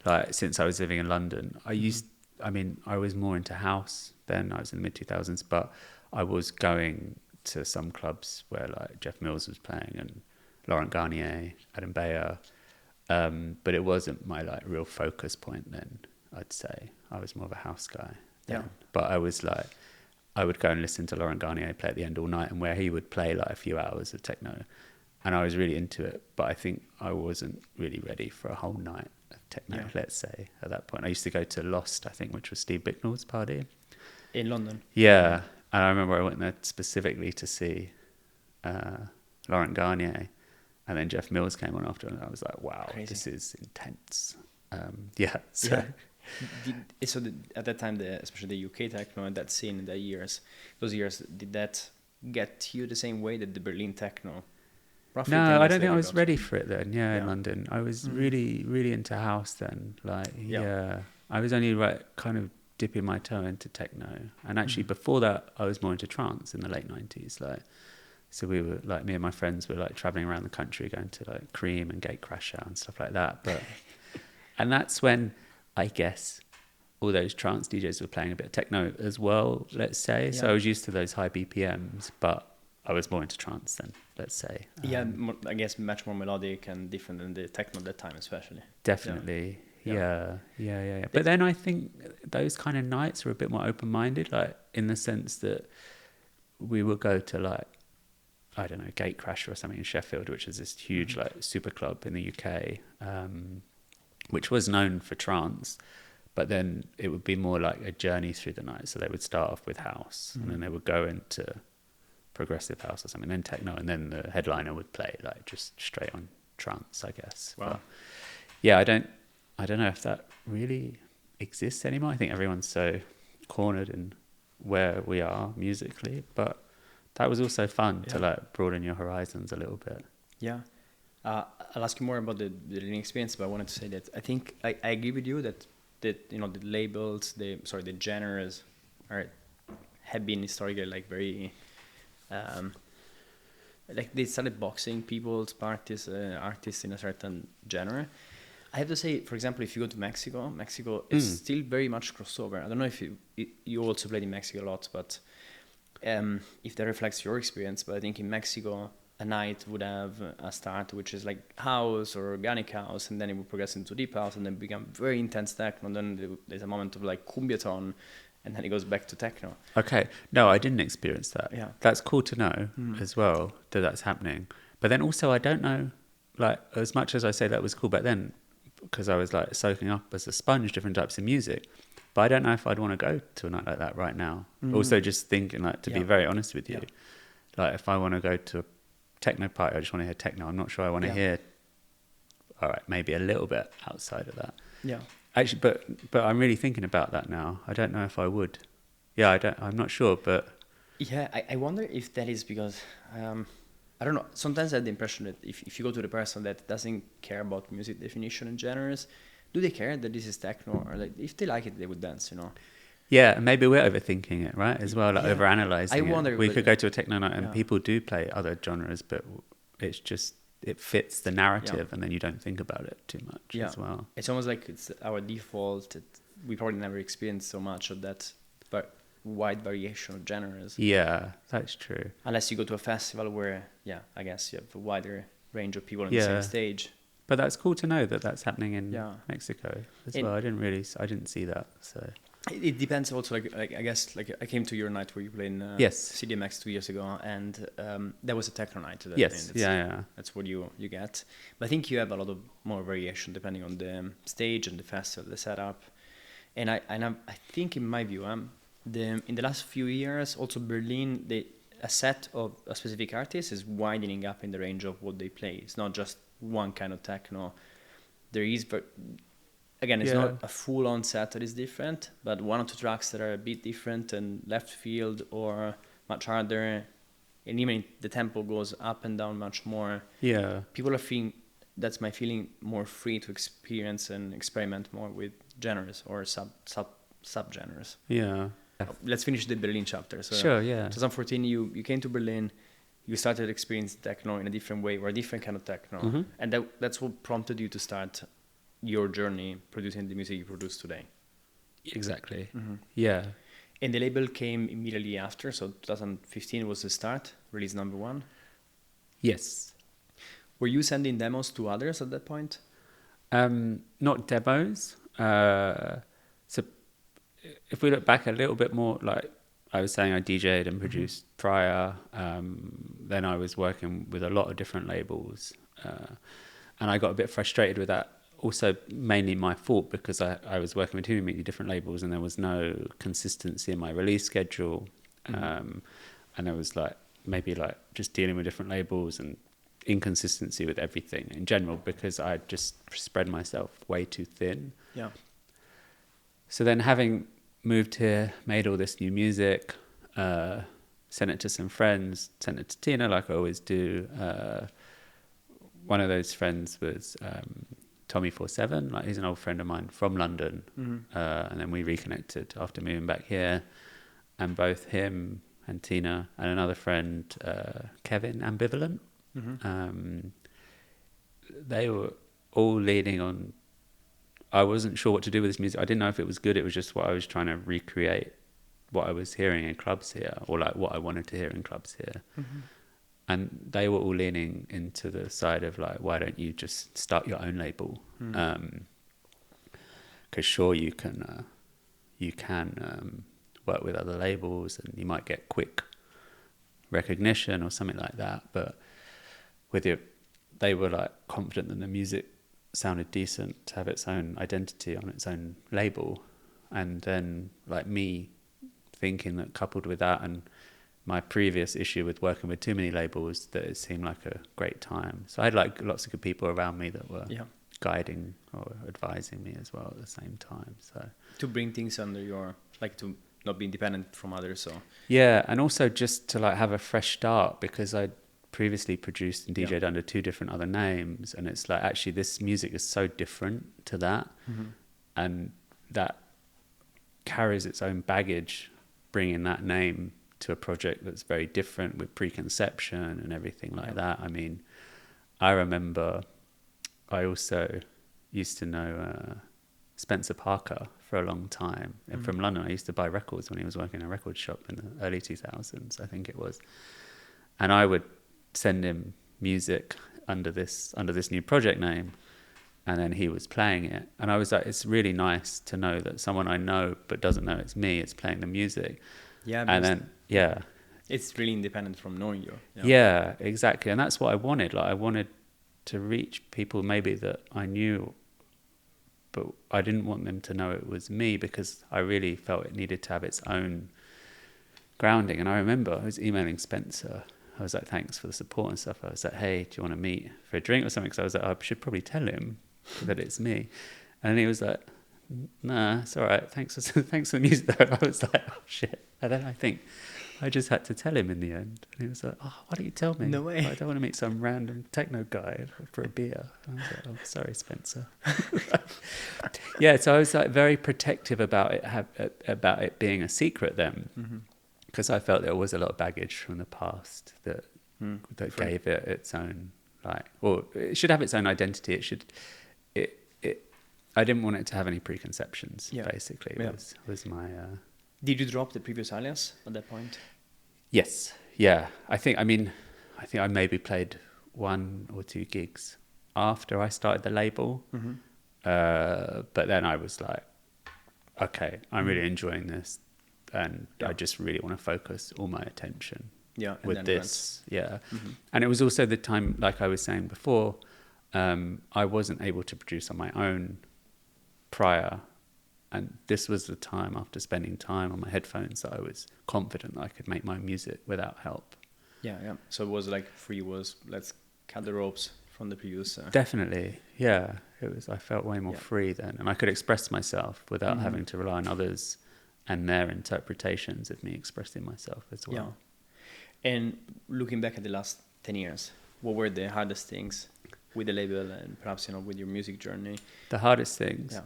I was living in London. I was more into house then. I was in the mid 2000s, but I was going to some clubs where like Jeff Mills was playing and Laurent Garnier, Adam Beyer, but it wasn't my like real focus point then. I'd say I was more of a house guy then. But I was like, I would go and listen to Laurent Garnier play at the end all night, and where he would play like a few hours of techno, and I was really into it, but I think I wasn't really ready for a whole night of techno, let's say, at that point. I used to go to Lost, I think, which was Steve Bicknell's party. In London? Yeah, and I remember I went there specifically to see Laurent Garnier, and then Jeff Mills came on after, and I was like, wow, crazy. This is intense. At that time, especially the UK techno and that scene in those years, did that get you the same way that the Berlin techno? No, I don't think I was ready for it then. In London, I was really, really into house then. Like, I was only kind of dipping my toe into techno, and actually before that, I was more into trance in the late 90s. Like, so we were like, me and my friends were like traveling around the country, going to like Cream and Gatecrasher and stuff like that. But and that's when, I guess, all those trance DJs were playing a bit of techno as well, let's say. Yeah. So I was used to those high BPMs, but I was more into trance then, let's say. I guess much more melodic and different than the techno at that time, especially. Definitely. Yeah. But then I think those kind of nights were a bit more open-minded, like in the sense that we would go to like, I don't know, Gatecrasher or something in Sheffield, which is this huge like super club in the UK, which was known for trance, but then it would be more like a journey through the night. So they would start off with house, and then they would go into progressive house or something, then techno, and then the headliner would play like just straight on trance, I guess. Wow. But I don't know if that really exists anymore. I think everyone's so cornered in where we are musically, but that was also fun to like broaden your horizons a little bit. I'll ask you more about the learning experience, but I wanted to say that I think I agree with you that the labels, the genres have been historically like very like they started boxing people's artists in a certain genre. I have to say, for example, if you go to Mexico is still very much crossover. I don't know if you also played in Mexico a lot, but if that reflects your experience. But I think in Mexico, a night would have a start which is like house or organic house, and then it would progress into deep house, and then become very intense techno, and then there's a moment of like cumbiaton, and then it goes back to techno. Okay, no, I didn't experience that. That's cool to know as well, that that's happening. But then also I don't know, like, as much as I say that was cool back then, because I was like soaking up as a sponge different types of music. But I don't know if I'd want to go to a night like that right now. Also, just thinking, like, to be very honest with you, like if I want to go to a techno party, I just want to hear techno. I'm not sure I want to hear, all right, maybe a little bit outside of that. Yeah. Actually, but I'm really thinking about that now. I don't know if I would. Yeah, I'm not sure, but Yeah, I wonder if that is because I don't know. Sometimes I have the impression that if you go to the person that doesn't care about music definition and genres, do they care that this is techno, or like if they like it, they would dance, you know? yeah, maybe we're overthinking it, right? As well, like overanalyzing I it. wonder. We could go to a techno night and Yeah. people do play other genres, but it's just it fits the narrative, and then you don't think about it too much as well. It's almost like it's our default. That we probably never experienced so much of that, but wide variation of genres. Yeah, that's true. Unless you go to a festival where, I guess you have a wider range of people on the same stage. But that's cool to know that that's happening in Mexico as well. I didn't see that. So it depends also. Like I guess like I came to your night where you played in CDMX 2 years ago, and that was a techno night. That's what you get. But I think you have a lot of more variation depending on the stage and the festival, the setup. And I think in my view, in the last few years, also Berlin, a set of a specific artist is widening up in the range of what they play. It's not just one kind of techno. There is, but again, it's not a full-on set that is different, but one or two tracks that are a bit different and left field or much harder, and even the tempo goes up and down much more. Yeah, people are feeling. That's my feeling, more free to experience and experiment more with genres or sub-genres. Yeah. Let's finish the Berlin chapter. So, sure, yeah. 2014, you came to Berlin, you started experiencing techno in a different way, or a different kind of techno. And that's what prompted you to start your journey producing the music you produce today. Exactly. Yeah. And the label came immediately after, so 2015 was the start, release number 1. Yes. Were you sending demos to others at that point? Not demos. So if we look back a little bit more, like I was saying, I DJed and produced prior. Then I was working with a lot of different labels. And I got a bit frustrated with that. Also, mainly my fault, because I was working with too many different labels and there was no consistency in my release schedule. And there was maybe just dealing with different labels and inconsistency with everything in general, because I just spread myself way too thin. Yeah. So then, having moved here, made all this new music, sent it to some friends, sent it to Tina like I always do. One of those friends was Tommy47, he's an old friend of mine from London. And then we reconnected after moving back here, and both him and Tina and another friend, Kevin Ambivalent, they were all leaning on. I wasn't sure what to do with this music. I didn't know if it was good. It was just what I was trying to recreate, what I was hearing in clubs here, or what I wanted to hear in clubs here. And they were all leaning into the side of why don't you just start your own label? Because sure, you can work with other labels and you might get quick recognition or something like that. But they were confident that the music sounded decent to have its own identity on its own label. And then me thinking that, coupled with that and my previous issue with working with too many labels, that it seemed like a great time. So I had lots of good people around me that were guiding or advising me as well at the same time. So to bring things under your, to not be independent from others. So yeah, and also just to have a fresh start, because I previously produced and DJed under 2 different other names, and it's actually this music is so different to that, and that carries its own baggage, bringing that name to a project that's very different with preconception and everything like that. I mean, I remember I also used to know Spencer Parker for a long time. And from London, I used to buy records when he was working in a record shop in the early 2000s, I think it was. And I would send him music under this new project name, and then he was playing it. And I was like, it's really nice to know that someone I know but doesn't know it's me is playing the music. Yeah, and then it's really independent from knowing you. Yeah, exactly. And that's what I wanted. I wanted to reach people maybe that I knew but I didn't want them to know it was me because I really felt it needed to have its own grounding. And I remember I was emailing Spencer. I was like, thanks for the support and stuff. I was like, hey, do you want to meet for a drink or something? Because I was like, I should probably tell him that it's me. And he was like, nah, it's all right. Thanks for the music though. I was like, oh shit. And then I think I just had to tell him in the end. And he was like, oh, why don't you tell me? No way. I don't want to meet some random techno guy for a beer. I was like, oh, sorry, Spencer. Yeah, so I was like very protective about it being a secret then, because I felt there was a lot of baggage from the past that gave it its own it should have its own identity. I didn't want it to have any preconceptions. Basically, was my. Did you drop the previous alias at that point? Yes. Yeah. I think I maybe played 1 or 2 gigs after I started the label. But then I was like, okay, I'm really enjoying this, and I just really want to focus all my attention with this. And it was also the time, like I was saying before, I wasn't able to produce on my own prior. And this was the time, after spending time on my headphones, that I was confident that I could make my music without help. Yeah. So it was like let's cut the ropes from the producer. Definitely, yeah. It was. I felt way more free then, and I could express myself without having to rely on others and their interpretations of me expressing myself as well. Yeah. And looking back at the last 10 years, what were the hardest things with the label and perhaps with your music journey? The hardest things. Yeah.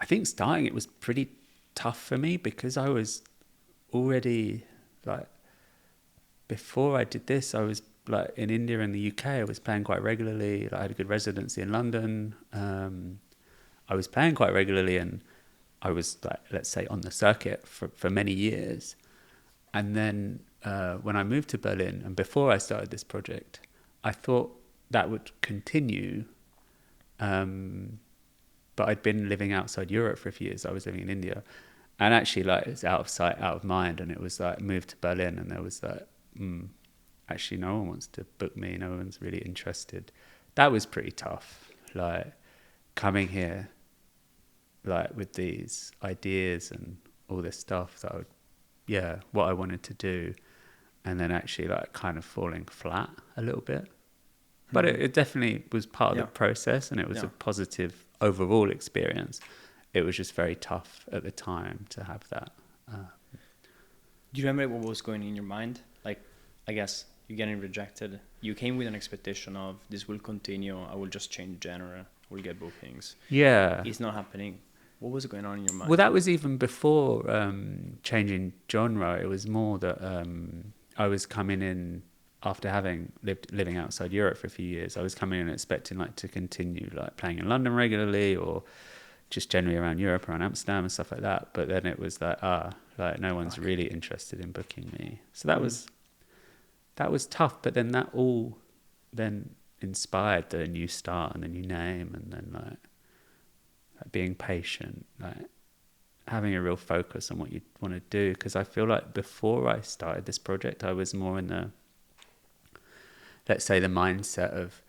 I think starting it was pretty tough for me because I was already before I did this, I was in India and the UK. I was playing quite regularly. I had a good residency in London. I was playing quite regularly, and I was let's say on the circuit for many years. And then when I moved to Berlin, and before I started this project, I thought that would continue. But I'd been living outside Europe for a few years. I was living in India, and actually it's out of sight, out of mind. And it was moved to Berlin, and there was actually no one wants to book me. No one's really interested. That was pretty tough. Coming here, with these ideas and all this stuff that what I wanted to do, and then actually kind of falling flat a little bit. But it definitely was part of the process, and it was a positive overall experience. It was just very tough at the time to have that. Do you remember what was going in your mind? I guess you're getting rejected. You came with an expectation of this will continue. I will just change genre. We'll get bookings. Yeah. It's not happening. What was going on in your mind? Well, that was even before changing genre. It was more that I was coming in after having living outside Europe for a few years. I was coming in expecting to continue playing in London regularly, or just generally around Europe, around Amsterdam and stuff like that. But then it was no one's really interested in booking me. So that was tough. But then that all then inspired the new start and the new name, and then being patient, having a real focus on what you want to do. Because I feel before I started this project, I was more in the, let's say, the mindset of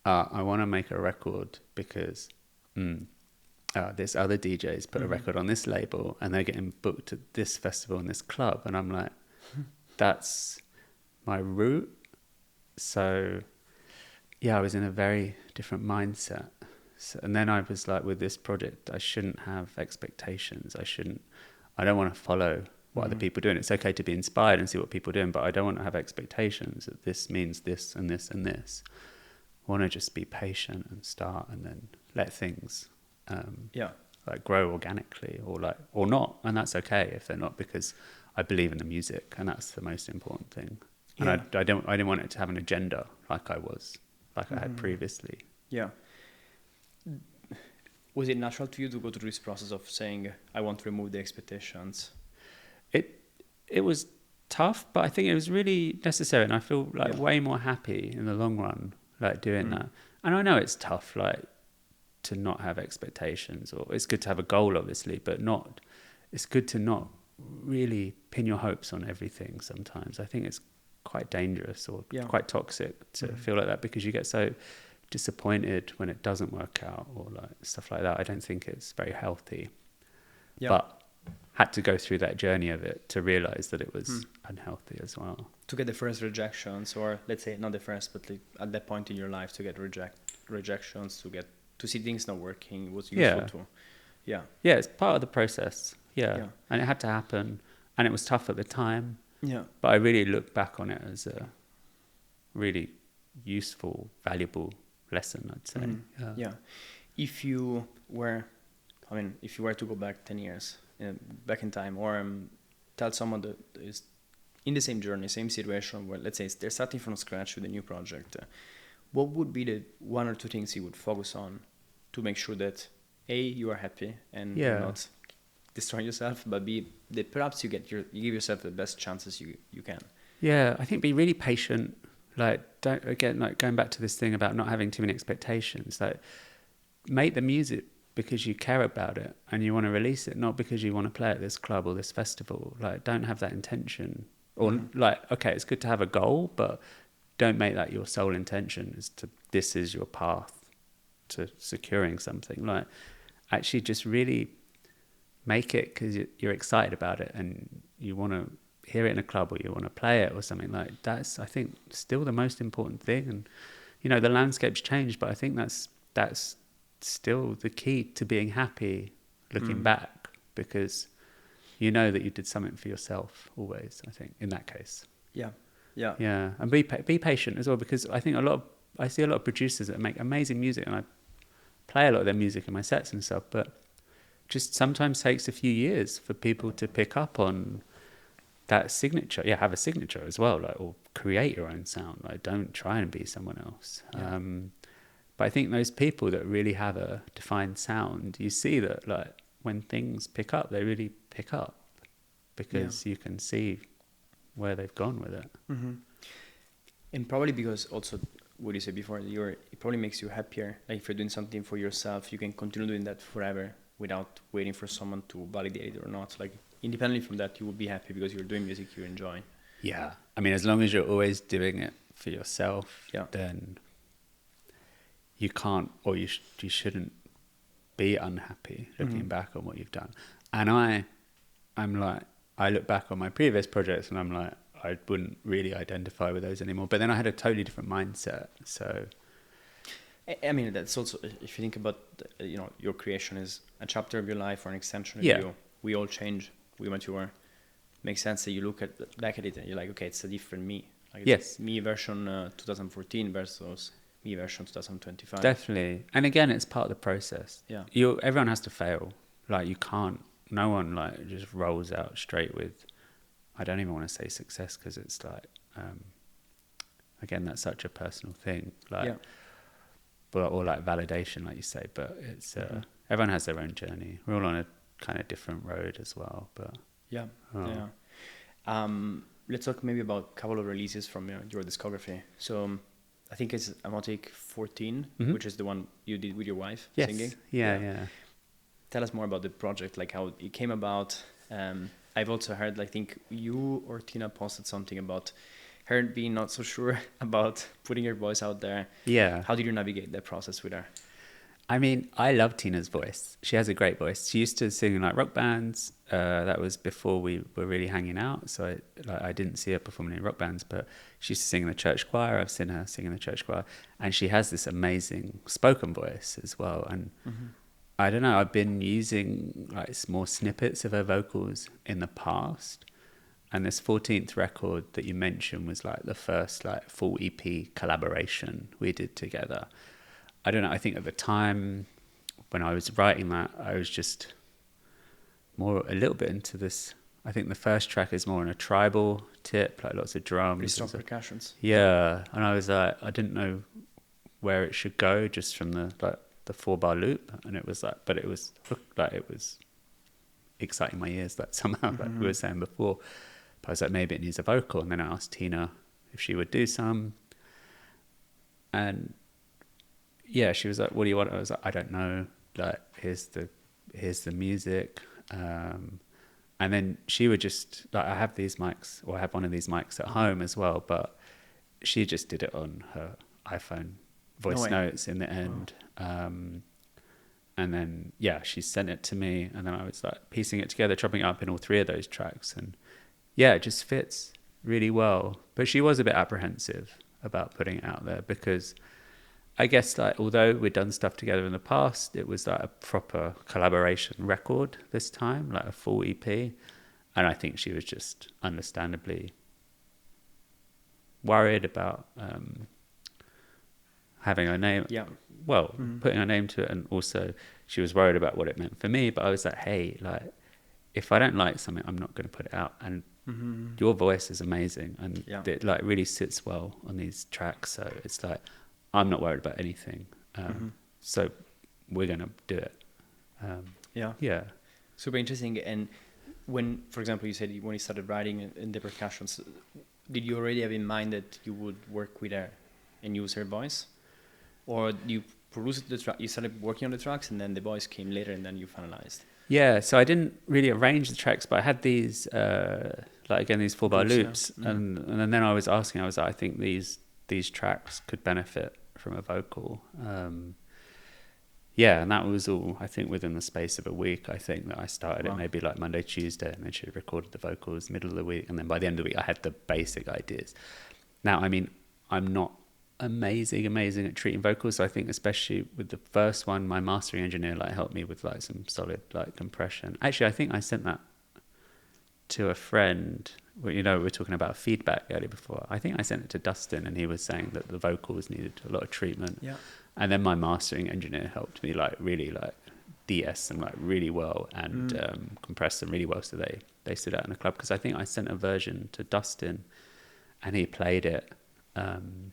I want to make a record because this other DJ's put a record on this label and they're getting booked at this festival and this club, and I'm like, that's my route. So I was in a very different mindset. So, and then I was with this project, I shouldn't have expectations. I don't want to follow what other people are doing. It's okay to be inspired and see what people are doing, but I don't want to have expectations that this means this and this and this. I want to just be patient and start, and then let things grow organically, or not. And that's okay if they're not, because I believe in the music, and that's the most important thing. And I didn't want it to have an agenda I had previously. Yeah. Was it natural to you to go through this process of saying, I want to remove the expectations? It was tough, but I think it was really necessary, and I feel way more happy in the long run doing that. And I know it's tough to not have expectations, or it's good to have a goal obviously, but it's good to not really pin your hopes on everything sometimes. I think it's quite dangerous or quite toxic to feel like that, because you get so disappointed when it doesn't work out or like stuff like that. I don't think it's very healthy. Yeah. But had to go through that journey of it to realize that it was unhealthy as well. To get the first rejections, or let's say not the first, but like at that point in your life to get rejections, to see things not working was useful too. Yeah. Yeah, it's part of the process. Yeah. And it had to happen, and it was tough at the time. Yeah. But I really look back on it as a really useful, valuable lesson, I'd say. Yeah. If you were to go back 10 years, back in time, or tell someone that is in the same journey, same situation, where let's say they're starting from scratch with a new project, what would be the one or two things you would focus on to make sure that A, you are happy and you're not destroying yourself, but B, that perhaps you give yourself the best chances you can? Yeah, I think be really patient. Like, going back to this thing about not having too many expectations. Like, make the music because you care about it and you want to release it, not because you want to play at this club or this festival. Like, don't have that intention. Or like, okay, it's good to have a goal, but don't make that your sole intention. This is your path to securing something. Like, actually just really make it because you're excited about it and you want to hear it in a club or you want to play it or something. Like, that's, I think, still the most important thing. And, you know, the landscape's changed, but I think that's still the key to being happy looking back, because you know that you did something for yourself always, I think, in that case. Yeah. And be patient as well, because I think I see a lot of producers that make amazing music, and I play a lot of their music in my sets and stuff, but just sometimes takes a few years for people to pick up on that signature. Yeah, have a signature as well, like, or create your own sound. Like, don't try and be someone else. Yeah. But I think those people that really have a defined sound, you see that, like, when things pick up, they really pick up because you can see where they've gone with it. And probably because also what you said before, it probably makes you happier. Like, if you're doing something for yourself, you can continue doing that forever without waiting for someone to validate it or not. Like, independently from that, you will be happy because you're doing music you enjoy. Yeah. I mean, as long as you're always doing it for yourself, then you can't, or you shouldn't be unhappy looking back on what you've done. And I'm like, I look back on my previous projects and I'm like, I wouldn't really identify with those anymore. But then I had a totally different mindset. So, I mean, that's also, if you think about, your creation is a chapter of your life or an extension of you. We all change, we mature. Makes sense that you look back at it and you're like, okay, it's a different me. Like, it's me version 2014 versus me version 2025. Definitely. And again, it's part of the process. Yeah. Everyone has to fail. Like, you can't, no one like just rolls out straight with, I don't even want to say success, because it's like, again, that's such a personal thing. Like, or like validation, like you say, but it's, everyone has their own journey. We're all on a kind of different road as well, but. Let's talk maybe about a couple of releases from your discography. So I think it's Amotik 14, which is the one you did with your wife singing. Yeah. Tell us more about the project, like how it came about. I've also heard, I think you or Tina posted something about her being not so sure about putting her voice out there. Yeah. How did you navigate that process with her? I mean, I love Tina's voice. She has a great voice. She used to sing in like rock bands. That was before we were really hanging out. So I didn't see her performing in rock bands, but she used to sing in the church choir. I've seen her sing in the church choir. And she has this amazing spoken voice as well. And I don't know, I've been using like small snippets of her vocals in the past. And this 14th record that you mentioned was like the first like full EP collaboration we did together. I don't know, I think at the time when I was writing that, I was just a little bit into this. I think the first track is more on a tribal tip, like lots of drums. Pretty strong percussions. Yeah, and I was like, I didn't know where it should go just from the 4-bar loop. And it was like, but it was exciting my ears, like somehow, like we were saying before. But I was like, maybe it needs a vocal. And then I asked Tina if she would do some. And yeah, she was like, what do you want? I was like, I don't know. Like, here's the music. And then she would just, like, I have these mics, or I have one of these mics at home as well, but she just did it on her iPhone voice notes in the end. And then, she sent it to me, and then I was like piecing it together, chopping it up in all 3 of those tracks. And it just fits really well. But she was a bit apprehensive about putting it out there because I guess like although we'd done stuff together in the past, it was like a proper collaboration record this time, like a full EP. And I think she was just understandably worried about having her name, putting her name to it. And also she was worried about what it meant for me. But I was like, hey, like if I don't like something, I'm not going to put it out. And your voice is amazing. And it like really sits well on these tracks. So it's like, I'm not worried about anything. So we're going to do it. Super interesting. And when, for example, you said when you started writing in the percussions, did you already have in mind that you would work with her and use her voice? Or you produced the track, you started working on the tracks and then the voice came later and then you finalized? Yeah, so I didn't really arrange the tracks, but I had these, these 4-bar loops. And then I was asking, I think these tracks could benefit from a vocal. And that was all, I think, within the space of a week. I think that I started it maybe like Monday, Tuesday, and then she recorded the vocals middle of the week. And then by the end of the week, I had the basic ideas. Now, I mean, I'm not amazing at treating vocals. So I think especially with the first one, my mastering engineer like helped me with like some solid like compression. Actually, I think I sent that to a friend. Well, we were talking about feedback earlier before. I think I sent it to Dustin, and he was saying that the vocals needed a lot of treatment. Yeah. And then my mastering engineer helped me like really like de-ess them like really well and compress them really well, so they stood out in the club. Because I think I sent a version to Dustin, and he played it, and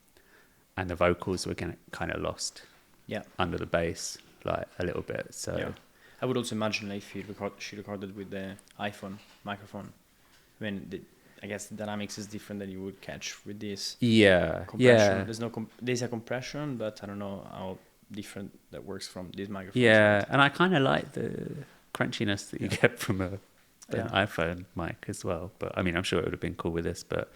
the vocals were kind of lost under the bass like a little bit. So I would also imagine if she recorded with the iPhone microphone, I guess the dynamics is different than you would catch with this. Compression. There's there's a compression, but I don't know how different that works from this microphone. And I kind of like the crunchiness that you get from an iPhone mic as well. But I mean, I'm sure it would have been cool with this. But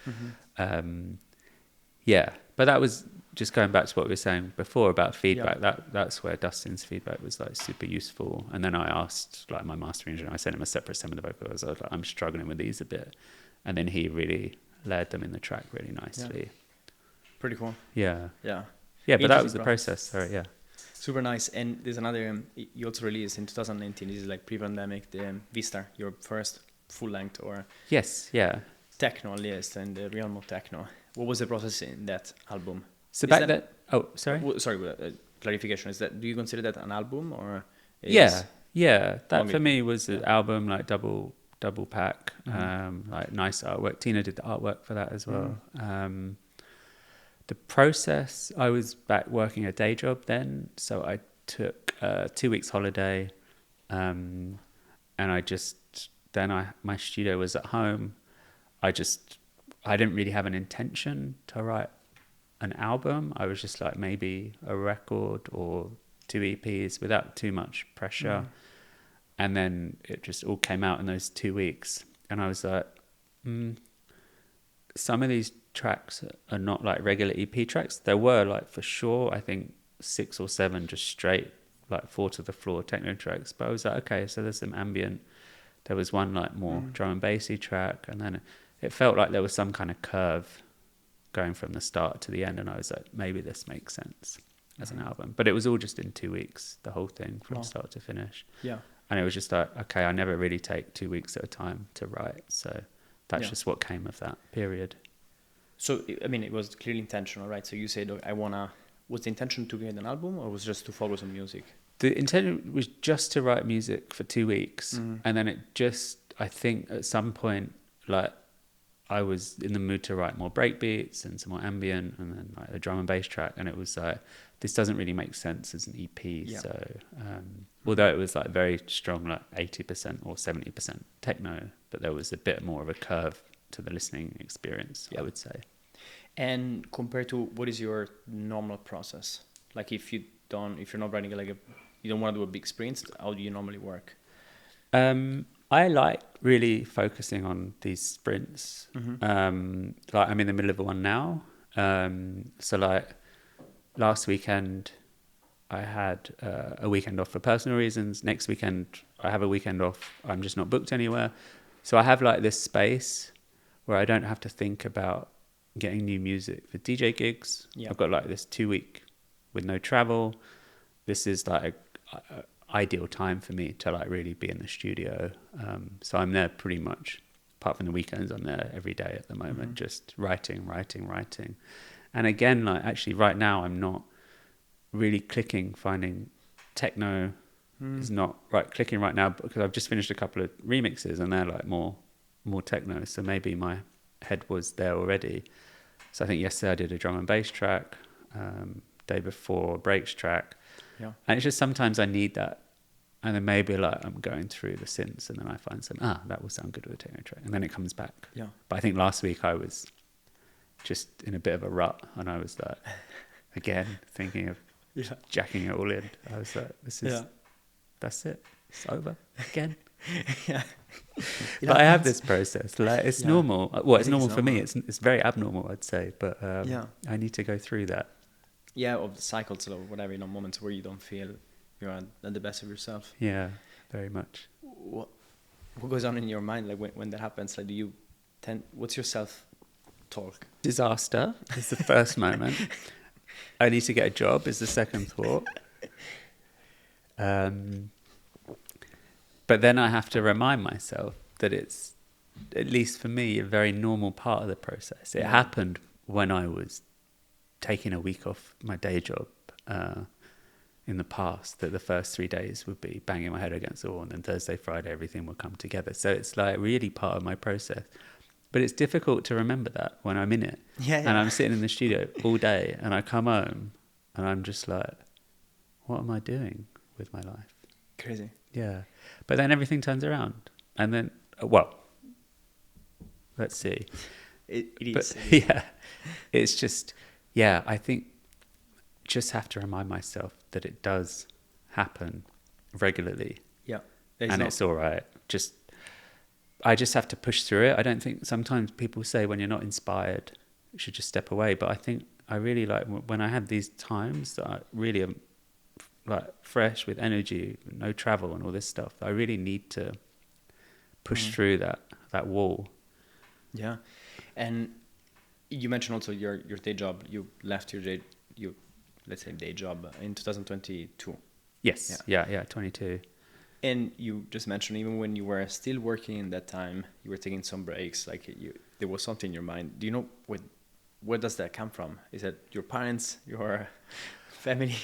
but that was just going back to what we were saying before about feedback. That's where Dustin's feedback was like super useful. And then I asked like my mastering engineer, I sent him a separate some of the vocals. I was like, I'm struggling with these a bit. And then he really layered them in the track really nicely. Pretty cool. Yeah, but that was the process. Sorry, Super nice. And there's another, you also released in 2019, this is like pre-pandemic, the Vistar, your first full length or... Yes, yeah. Techno, at least, in the realm of techno. What was the process in that album? So clarification, is that, do you consider that an album or? That for me was an album, like double pack, like nice artwork. Tina did the artwork for that as well. The process, I was back working a day job then, so I took 2 weeks holiday, and my studio was at home. I didn't really have an intention to write an album. I was just like maybe a record or 2 EPs without too much pressure. And then it just all came out in those 2 weeks. And I was like, some of these tracks are not like regular EP tracks. There were like for sure, I think 6 or 7 just straight like 4 to the floor techno tracks. But I was like, okay, so there's some ambient. There was one like more drum and bassy track. And then it felt like there was some kind of curve going from the start to the end. And I was like, maybe this makes sense as an album. But it was all just in 2 weeks, the whole thing from start to finish. Yeah. And it was just like, okay, I never really take 2 weeks at a time to write. So that's just what came of that period. So, I mean, it was clearly intentional, right? So you said, was the intention to create an album or was it just to focus on music? The intention was just to write music for 2 weeks. And then it just, I think at some point, like, I was in the mood to write more breakbeats and some more ambient and then like a drum and bass track. And it was like, this doesn't really make sense as an EP. Yeah. So, although it was like very strong, like 80% or 70% techno, but there was a bit more of a curve to the listening experience, I would say. And compared to what is your normal process? Like if you're not writing you don't want to do a big sprint, how do you normally work? I like really focusing on these sprints. Like I'm in the middle of one now. So like last weekend I had a weekend off for personal reasons. Next weekend I have a weekend off. I'm just not booked anywhere. So I have like this space where I don't have to think about getting new music for DJ gigs. Yeah. I've got like this 2 week with no travel. This is like a ideal time for me to like really be in the studio. So I'm there pretty much, apart from the weekends, I'm there every day at the moment, just writing. And again, like actually right now I'm not really finding techno is not right clicking right now, because I've just finished a couple of remixes and they're like more techno. So maybe my head was there already. So I think yesterday I did a drum and bass track, day before a breaks track. Yeah. And it's just sometimes I need that. And then maybe like I'm going through the synths and then I find that will sound good with a techno track. And then it comes back. Yeah. But I think last week I was just in a bit of a rut and I was like, again, thinking of jacking it all in. I was like, that's it. It's over again. Yeah. But I have this process. Like it's normal. Well, it's normal for me. It's very abnormal, I'd say. But I need to go through that. Yeah, of the cycles or whatever, moments where you don't feel you're at the best of yourself. Yeah, very much. What goes on in your mind like when that happens? Like, do you what's your self-talk? Disaster is the first moment. I need to get a job is the second thought. But then I have to remind myself that it's, at least for me, a very normal part of the process. It happened when I was taking a week off my day job in the past, that the first 3 days would be banging my head against the wall, and then Thursday, Friday, everything would come together. So it's like really part of my process. But it's difficult to remember that when I'm in it. Yeah. And I'm sitting in the studio all day and I come home and I'm just like, what am I doing with my life? Crazy. Yeah. But then everything turns around. And then, let's see. It is. Yeah. It's just, I think just have to remind myself that it does happen regularly. Yeah. It's all right. I just have to push through it. I don't think, sometimes people say when you're not inspired, you should just step away. But I think I really like when I have these times that I really am like fresh with energy, no travel and all this stuff. I really need to push through that wall. Yeah. And you mentioned also your day job. You left your day job in 2022. Yes. Yeah. 22. And you just mentioned even when you were still working in that time, you were taking some breaks. Like there was something in your mind. Do you know where does that come from? Is that your parents, your family,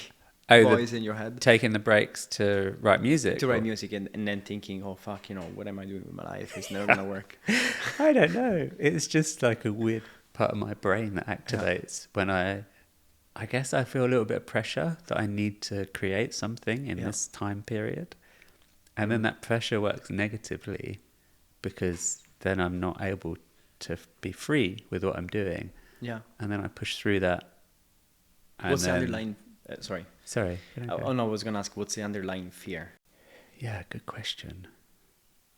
voice in your head? Taking the breaks to write music. And then thinking, oh fuck, what am I doing with my life? It's never gonna work. I don't know. It's just like a weird part of my brain that activates when I guess I feel a little bit of pressure that I need to create something in this time period. And then that pressure works negatively because then I'm not able to be free with what I'm doing. Yeah. And then I push through that. What's the underlying... sorry. Sorry. No, I was going to ask, what's the underlying fear? Yeah, good question.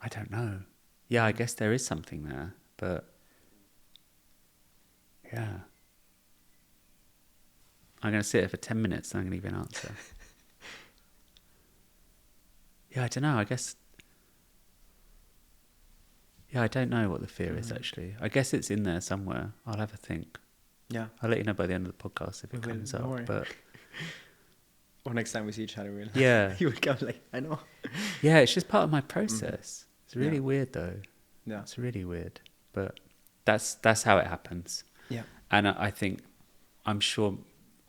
I don't know. Yeah, I guess there is something there, but... Yeah. I'm going to sit here for 10 minutes and I'm going to give you an answer. Yeah, I don't know. I guess... Yeah, I don't know what the fear is, actually. I guess it's in there somewhere. I'll have a think. Yeah. I'll let you know by the end of the podcast if it comes up. But... Or next time we see each other, you will come like, I know. Yeah, it's just part of my process. It's really weird, though. Yeah. It's really weird. But that's how it happens. Yeah. And I think, I'm sure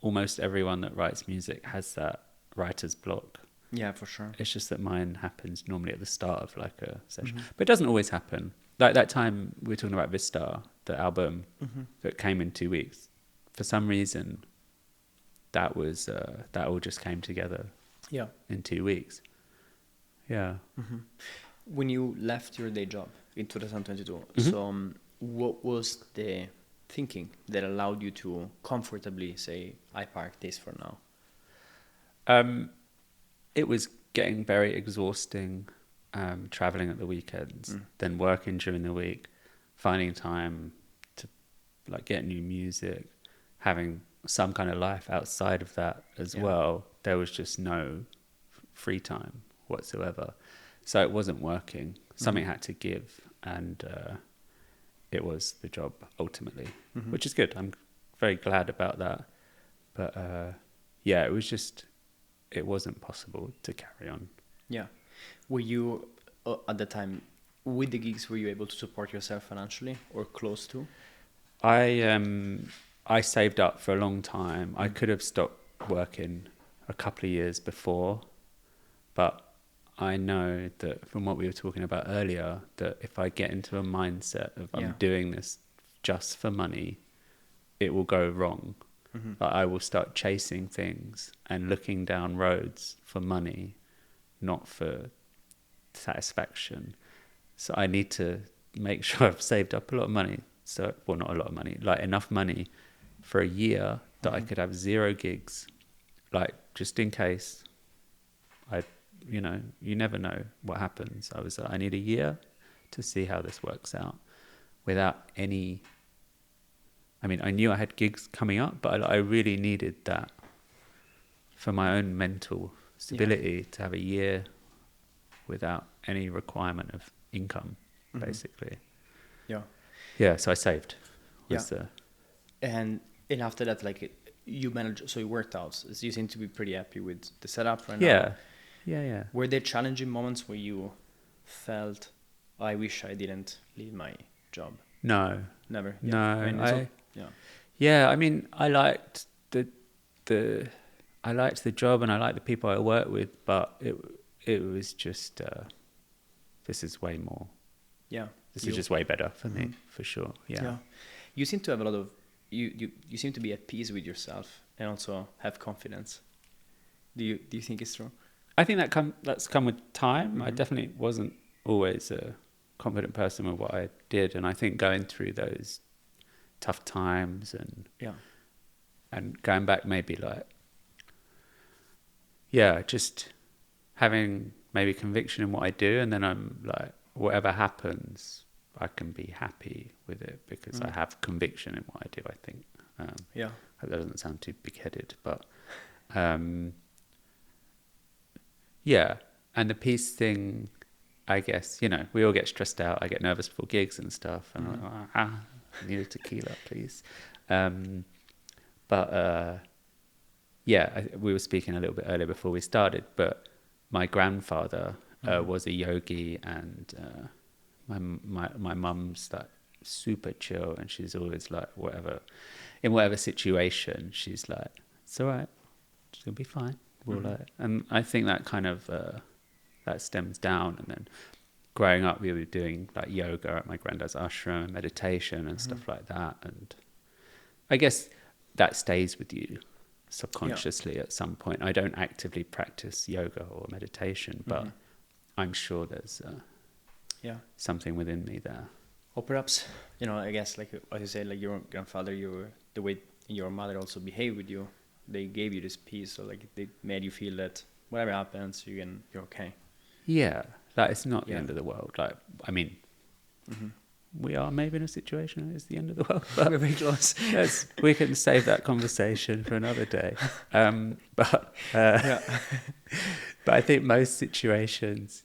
almost everyone that writes music has that writer's block. Yeah, for sure. It's just that mine happens normally at the start of like a session. But it doesn't always happen. Like that time we were talking about Vistar, the album that came in 2 weeks. For some reason, that was that all just came together in 2 weeks. Yeah. When you left your day job in 2022, so what was the thinking that allowed you to comfortably say, I park this for now? It was getting very exhausting, traveling at the weekends, then working during the week, finding time to like get new music, having some kind of life outside of that as well. There was just no free time whatsoever. So it wasn't working. Something had to give, and it was the job ultimately, which is good. I'm very glad about that. But yeah, it wasn't possible to carry on. Yeah. Were you, at the time, with the gigs, were you able to support yourself financially or close to? I saved up for a long time. I could have stopped working a couple of years before, but I know that from what we were talking about earlier, that if I get into a mindset of I'm doing this just for money, it will go wrong. Like I will start chasing things and looking down roads for money, not for satisfaction. So I need to make sure I've saved up a lot of money. So, well, not a lot of money, like enough money for a year that I could have 0 gigs, like just in case you never know what happens. I was like, I need a year to see how this works out without any, I mean, I knew I had gigs coming up, but I really needed that for my own mental stability to have a year without any requirement of income, basically. Yeah. Yeah, so I saved. And after that, like you managed, so you worked out. So you seem to be pretty happy with the setup right now. Yeah. Were there challenging moments where you felt, I wish I didn't leave my job? No. Never. No. I I mean, I liked the job and I liked the people I worked with, but it was just this is way more. Yeah. This is just way better for me, for sure. Yeah. You seem to have a lot of you seem to be at peace with yourself and also have confidence. Do you think it's true? I think that's come with time. I definitely wasn't always a confident person with what I did, and I think going through those tough times and going back maybe like just having maybe conviction in what I do, and then I'm like, whatever happens, I can be happy with it because I have conviction in what I do, I think. Hope that doesn't sound too big-headed, but and the peace thing, I guess, we all get stressed out. I get nervous before gigs and stuff, and I'm like, I need a tequila, please. We were speaking a little bit earlier before we started, but my grandfather was a yogi, and my mum's like super chill, and she's always like, in whatever situation, she's like, it's all right, it's gonna be fine. And I think that kind of that stems down. And then growing up, we were doing like yoga at my granddad's ashram, meditation and stuff like that. And I guess that stays with you subconsciously at some point. I don't actively practice yoga or meditation, but I'm sure there's something within me there. Or perhaps, I guess like as you said, like your grandfather, the way your mother also behaved with you, they gave you this peace, so like they made you feel that whatever happens, you're okay. Yeah, like it's not the end of the world. Like, I mean, we are maybe in a situation it's the end of the world, but we're very close. We can save that conversation for another day. But I think most situations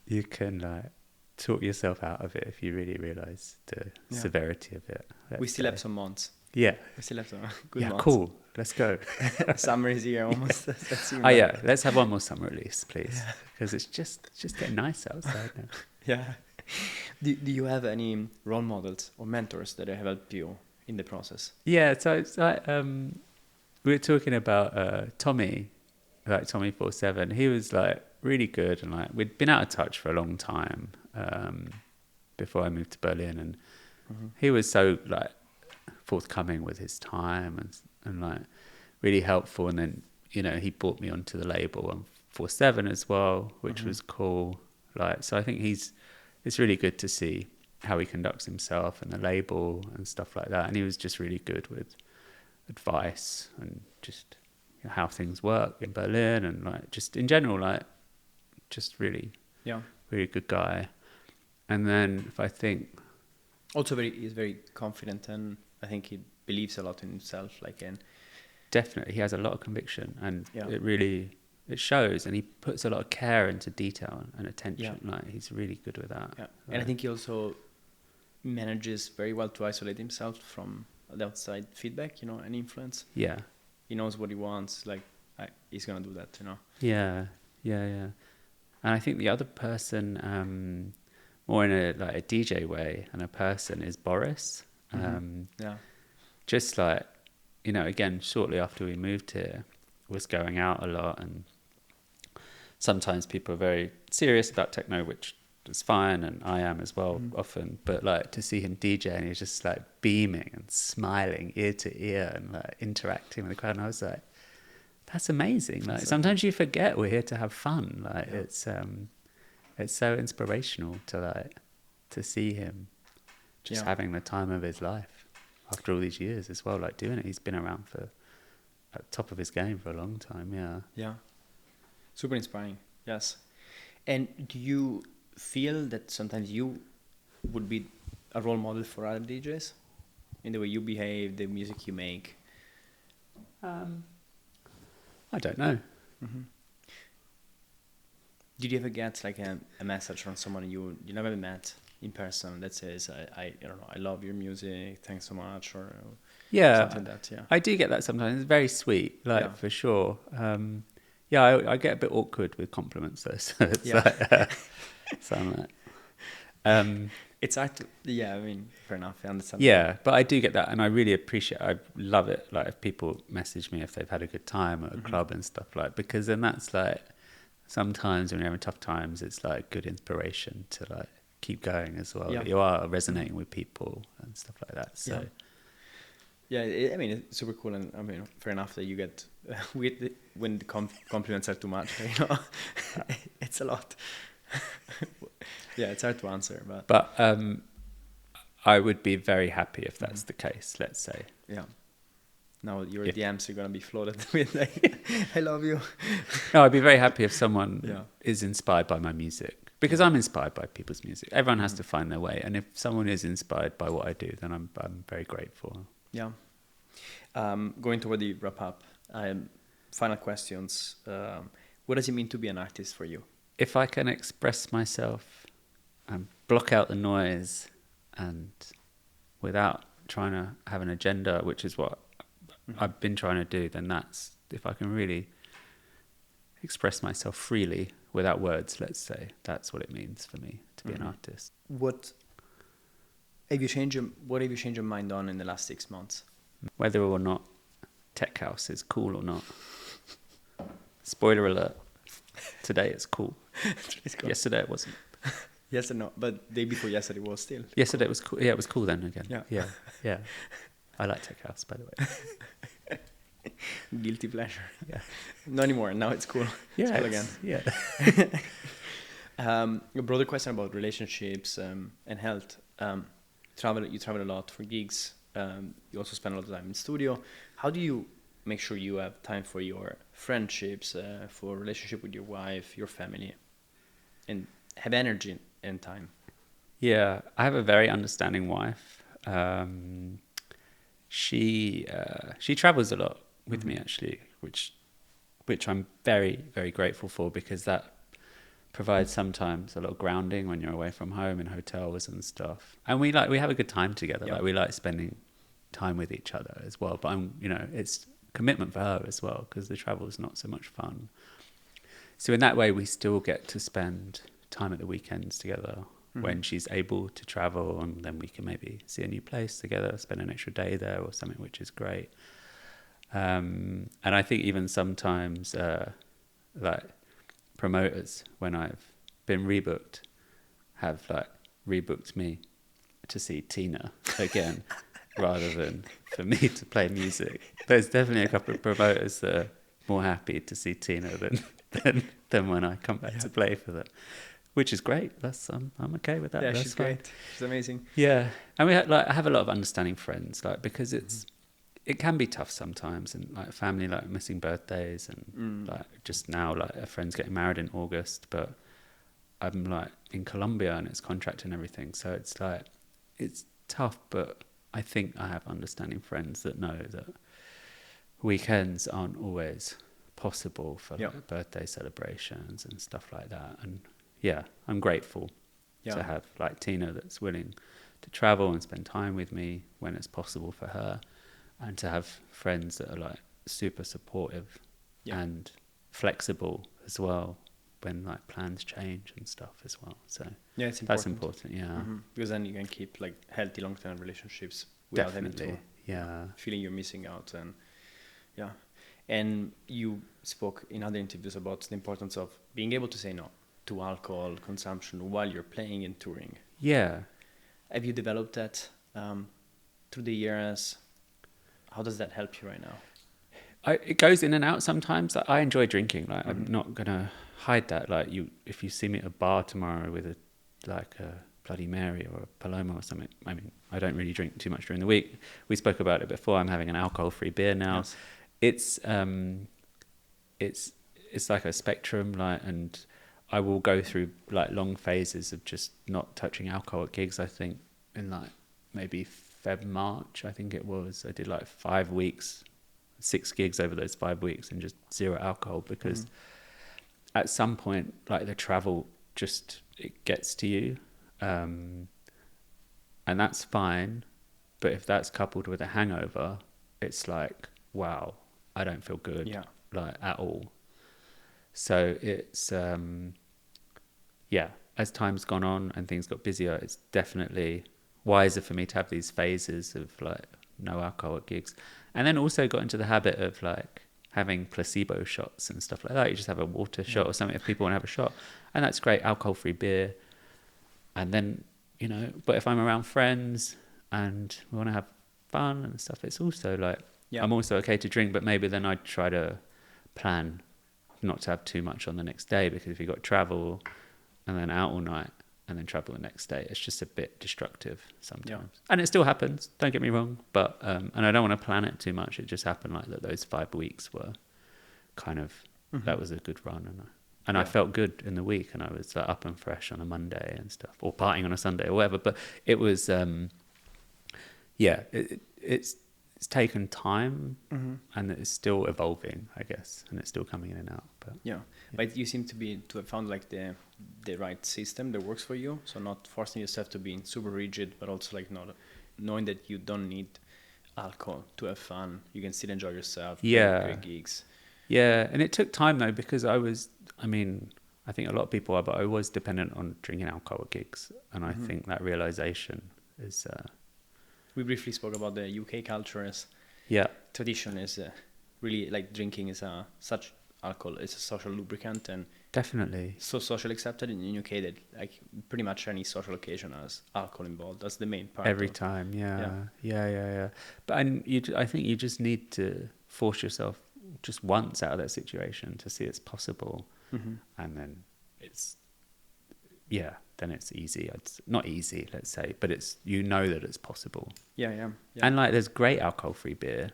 you can like talk yourself out of it if you really realise the severity of it. We still have some months. Yeah. We still have some good months. Cool. Let's go. Summer is here almost. Let's have one more summer release, please, because it's just getting nice outside now. Yeah. Do you have any role models or mentors that have helped you in the process? Yeah, so it's like we were talking about Tommy, like Tommy 47. He was like really good, and like we'd been out of touch for a long time before I moved to Berlin, and he was so like forthcoming with his time and like really helpful. And then he brought me onto the label 147 as well, which was cool. Like, so I think it's really good to see how he conducts himself and the label and stuff like that. And he was just really good with advice and just how things work in Berlin, and like just in general, like just really good guy. And then if I think also he's very confident, and I think he believes a lot in himself, like, and definitely, he has a lot of conviction, and Yeah. it shows, and he puts a lot of care into detail and attention. Yeah. Like, he's really good with that. Yeah. And I think he also manages very well to isolate himself from the outside feedback, and influence. Yeah. He knows what he wants. Like, he's gonna do that, Yeah. And I think the other person, more in a DJ way and a person, is Boris. Yeah. Just like, again, shortly after we moved here, was going out a lot, and sometimes people are very serious about techno, which is fine, and I am as well often. But like, to see him DJ, and he's just like beaming and smiling ear to ear and like interacting with the crowd, and I was like, that's amazing. Like, sometimes you forget we're here to have fun. Like, it's so inspirational to see him just having the time of his life after all these years as well, like doing it. He's been around at the top of his game for a long time. Yeah. Super inspiring. Yes. And do you feel that sometimes you would be a role model for other DJs in the way you behave, the music you make? I don't know. Did you ever get like a message from someone you never met in person that says, I don't know, I love your music, thanks so much, or something like that? Yeah, I do get that sometimes. It's very sweet, for sure. I get a bit awkward with compliments though, so it's so I'm like, it's hard to, I mean, fair enough, I understand. Yeah, but I do get that, and I really appreciate. I love it. Like, if people message me if they've had a good time at a club and stuff, because then that's like, sometimes when you're having tough times, it's like good inspiration to like keep going as well. Yeah. You are resonating with people and stuff like that. So I mean, it's super cool, and I mean, fair enough that you get when the compliments are too much. It's a lot. It's hard to answer, but I would be very happy if that's the case. Let's say. Yeah. Now your DMs are gonna be flooded with like, I love you. No, I'd be very happy if someone is inspired by my music, because I'm inspired by people's music. Everyone has to find their way, and if someone is inspired by what I do, then I'm very grateful. Yeah. Going toward the wrap up, final questions. What does it mean to be an artist for you? If I can express myself and block out the noise, and without trying to have an agenda, which is what I've been trying to do, then that's, if I can really express myself freely without words, let's say, that's what it means for me to be an artist. What have you changed your mind on in the last 6 months? Whether or not tech house is cool or not. Spoiler alert. Today it's cool. Yesterday it wasn't. Yes and no, but day before yesterday was still. Yesterday it was cool. Yeah, it was cool then again. Yeah. I like tech house, by the way. Guilty pleasure. Yeah. Not anymore. Now it's cool. Yeah. It's cool again. Yeah. A broader question about relationships and health. You travel a lot for gigs. You also spend a lot of time in studio. How do you make sure you have time for your friendships, for relationship with your wife, your family, and have energy and time? Yeah, I have a very understanding wife. She travels a lot with me, actually, which I'm very, very grateful for, because that provides sometimes a lot of grounding when you're away from home in hotels and stuff. And we have a good time together. Yeah. Like, we like spending time with each other as well. But it's commitment for her as well, because the travel is not so much fun. So in that way, we still get to spend time at the weekends together when she's able to travel, and then we can maybe see a new place together, spend an extra day there or something, which is great. And I think even sometimes like promoters, when I've been rebooked, have like rebooked me to see Tina again rather than for me to play music. There's definitely a couple of promoters that are more happy to see Tina than when I come back to play for them, which is great. That's I'm okay with that. Yeah, That's she's fine. great. She's amazing. Yeah, and I have a lot of understanding friends, like, because it can be tough sometimes, and like family, like missing birthdays, and like just now, like a friend's getting married in August, but I'm like in Colombia and it's contract and everything, so it's like it's tough. But I think I have understanding friends that know that weekends aren't always possible for Yeah. like birthday celebrations and stuff like that. And yeah, I'm grateful to have like Tina that's willing to travel and spend time with me when it's possible for her, and to have friends that are like super supportive and flexible as well when like plans change and stuff as well. So yeah, it's important. that's important. Yeah, Because then you can keep like healthy long-term relationships without definitely. feeling you're missing out. And and you spoke in other interviews about the importance of being able to say no to alcohol consumption while you're playing and touring. Yeah. Have you developed that through the years? How does that help you right now? It goes in and out sometimes. Like, I enjoy drinking. Like I'm not gonna hide that. Like if you see me at a bar tomorrow with a Bloody Mary or a Paloma or something. I mean, I don't really drink too much during the week. We spoke about it before. I'm having an alcohol-free beer now. Yes. It's like a spectrum. Like, and I will go through like long phases of just not touching alcohol at gigs. I think in like maybe March, I think it was. I did like 5 weeks. 6 gigs over those 5 weeks and just 0 alcohol, because at some point like the travel just it gets to you, and that's fine, but if that's coupled with a hangover, it's like, wow, I don't feel good like at all. So it's as time's gone on and things got busier, it's definitely wiser for me to have these phases of like no alcohol at gigs. And then also got into the habit of like having placebo shots and stuff like that. You just have a water shot or something if people want to have a shot. And that's great, alcohol-free beer. And then, but if I'm around friends and we want to have fun and stuff, it's also like, I'm also okay to drink, but maybe then I'd try to plan not to have too much on the next day, because if you've got travel and then out all night and then travel the next day, it's just a bit destructive sometimes. And it still happens, don't get me wrong, but and I don't want to plan it too much. It just happened like that. Those 5 weeks were kind of that was a good run, and I felt good in the week, and I was up and fresh on a Monday and stuff, or partying on a Sunday or whatever. But it was it's taken time, and it's still evolving, I guess, and it's still coming in and out. But but you seem to have found like the right system that works for you. So not forcing yourself to be super rigid, but also like not knowing that you don't need alcohol to have fun. You can still enjoy yourself. Great gigs. Yeah, and it took time though, because I think a lot of people are, but I was dependent on drinking alcohol at gigs, and I think that realization is. We briefly spoke about the UK culture as tradition is really like drinking is such alcohol is a social lubricant, and definitely so social accepted in the UK that like pretty much any social occasion has alcohol involved. That's the main part. Every time, But I think you just need to force yourself just once out of that situation to see it's possible, and then it's then it's easy. It's not easy, let's say, but it's that it's possible. And like there's great alcohol-free beer.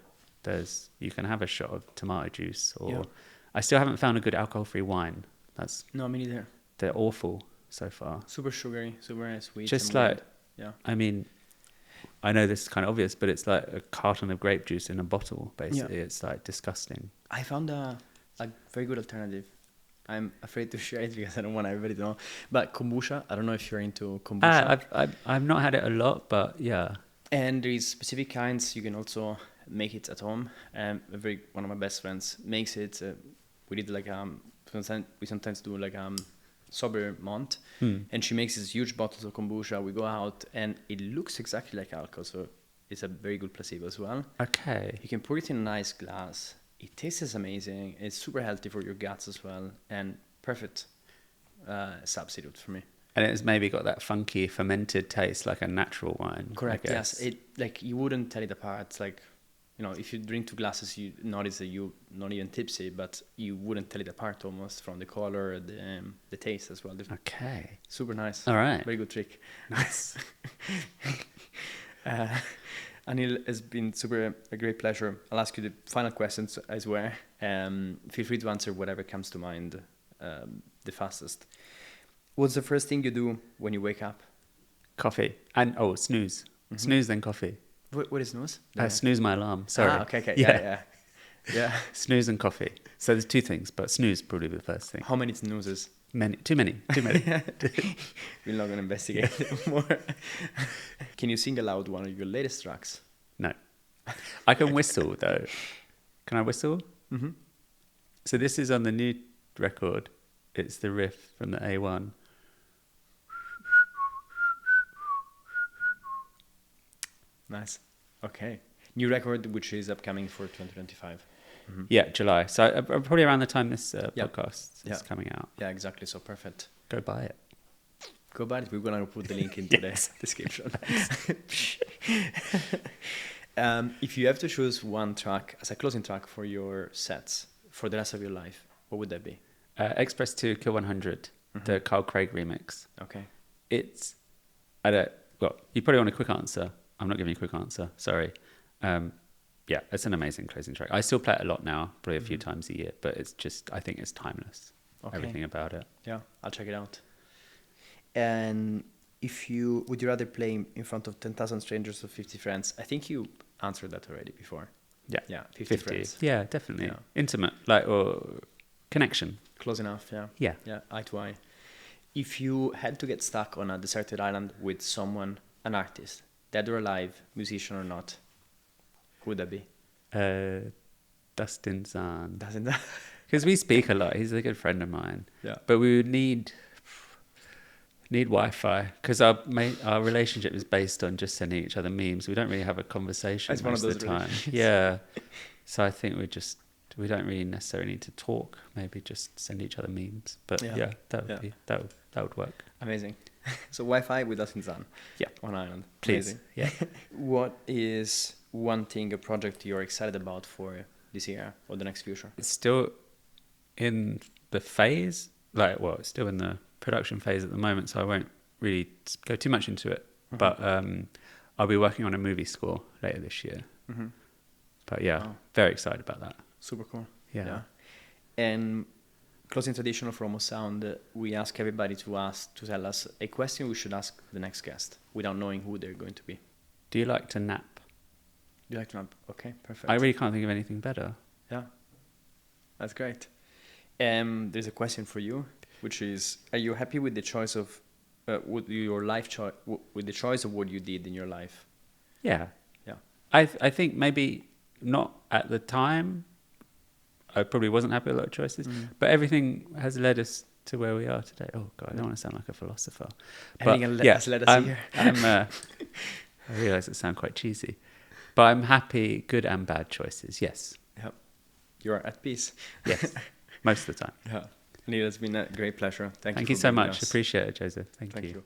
You can have a shot of tomato juice, or I still haven't found a good alcohol-free wine. No, me neither. They're awful so far. Super sugary, super sweet. Just like I mean, I know this is kind of obvious, but it's like a carton of grape juice in a bottle. Basically, it's like disgusting. I found a very good alternative. I'm afraid to share it because I don't want everybody to know. But kombucha, I don't know if you're into kombucha. I've not had it a lot, but yeah. And there is specific kinds. You can also make it at home. One of my best friends makes it. We did like we sometimes do like sober month, and she makes these huge bottles of kombucha. We go out, and it looks exactly like alcohol, so it's a very good placebo as well. Okay. You can pour it in a nice glass. It tastes amazing. It's super healthy for your guts as well, and perfect substitute for me. And it's maybe got that funky fermented taste, like a natural wine. Correct. Yes. It like you wouldn't tell it apart. It's like, if you drink 2 glasses, you notice that you're not even tipsy, but you wouldn't tell it apart almost from the color, the taste as well. Okay. Super nice. All right. Very good trick. Nice. Anil, it's been a great pleasure. I'll ask you the final questions as well. Feel free to answer whatever comes to mind the fastest. What's the first thing you do when you wake up? Coffee. And snooze. Snooze, then coffee. What is snooze? Snooze my alarm. Sorry. Okay. Yeah. Yeah. Snooze and coffee. So there's two things, but snooze probably the first thing. How many snoozes? Too many. We're not going to investigate more. Can you sing aloud one of your latest tracks? No. I can whistle, though. Can I whistle? Mm-hmm. So this is on the new record. It's the riff from the A1. Nice. Okay. New record, which is upcoming for 2025. Mm-hmm. Yeah, July. So probably around the time this podcast is coming out. Yeah, exactly. So perfect. Go buy it. Go buy it. We're going to put the link into the description. If you have to choose one track as a closing track for your sets for the rest of your life, what would that be? Express 2 Kill 100, the Carl Craig remix. Okay. You probably want a quick answer. I'm not giving you a quick answer. Sorry. Yeah, it's an amazing closing track. I still play it a lot now, probably a few times a year, but I think it's timeless. Okay. Everything about it. Yeah, I'll check it out. And would you rather play in front of 10,000 strangers or 50 friends? I think you answered that already before. Yeah. Yeah, 50 friends. Yeah, definitely. Yeah. Intimate, or connection. Close enough, yeah. Yeah. Yeah, eye to eye. If you had to get stuck on a deserted island with someone, an artist, dead or alive, musician or not, who would that be? Dustin Zahn. Dustin Zahn. Because we speak a lot. He's a good friend of mine. Yeah. But we would need Wi-Fi because our relationship is based on just sending each other memes. We don't really have a conversation most of the time. Yeah. So I think we don't really necessarily need to talk. Maybe just send each other memes. But that would work. Amazing. So Wi-Fi with Dustin Zahn. Yeah. On island. Please. Amazing. Yeah. What is one thing, a project you're excited about for this year or the next future? It's still in the phase, it's still in the production phase at the moment, so I won't really go too much into it. Mm-hmm. But I'll be working on a movie score later this year. Mm-hmm. But very excited about that. Super cool. Yeah. And closing traditional for Almost Sound, we ask everybody to tell us a question we should ask the next guest without knowing who they're going to be. Do you like to nap? Do you like to nap? Okay, perfect. I really can't think of anything better. Yeah, that's great. There's a question for you, which is: are you happy with the choice of with the choice of what you did in your life? Yeah. Yeah. I think maybe not at the time. I probably wasn't happy with a lot of choices, but everything has led us to where we are today. Oh God, I don't want to sound like a philosopher. But has led us here. I realise it sounds quite cheesy, but I'm happy, good and bad choices. Yes. Yeah. You're at peace. Yes. Most of the time. Yeah. Neil, it's been a great pleasure. Thank you so much. Appreciate it, Joseph. Thank you.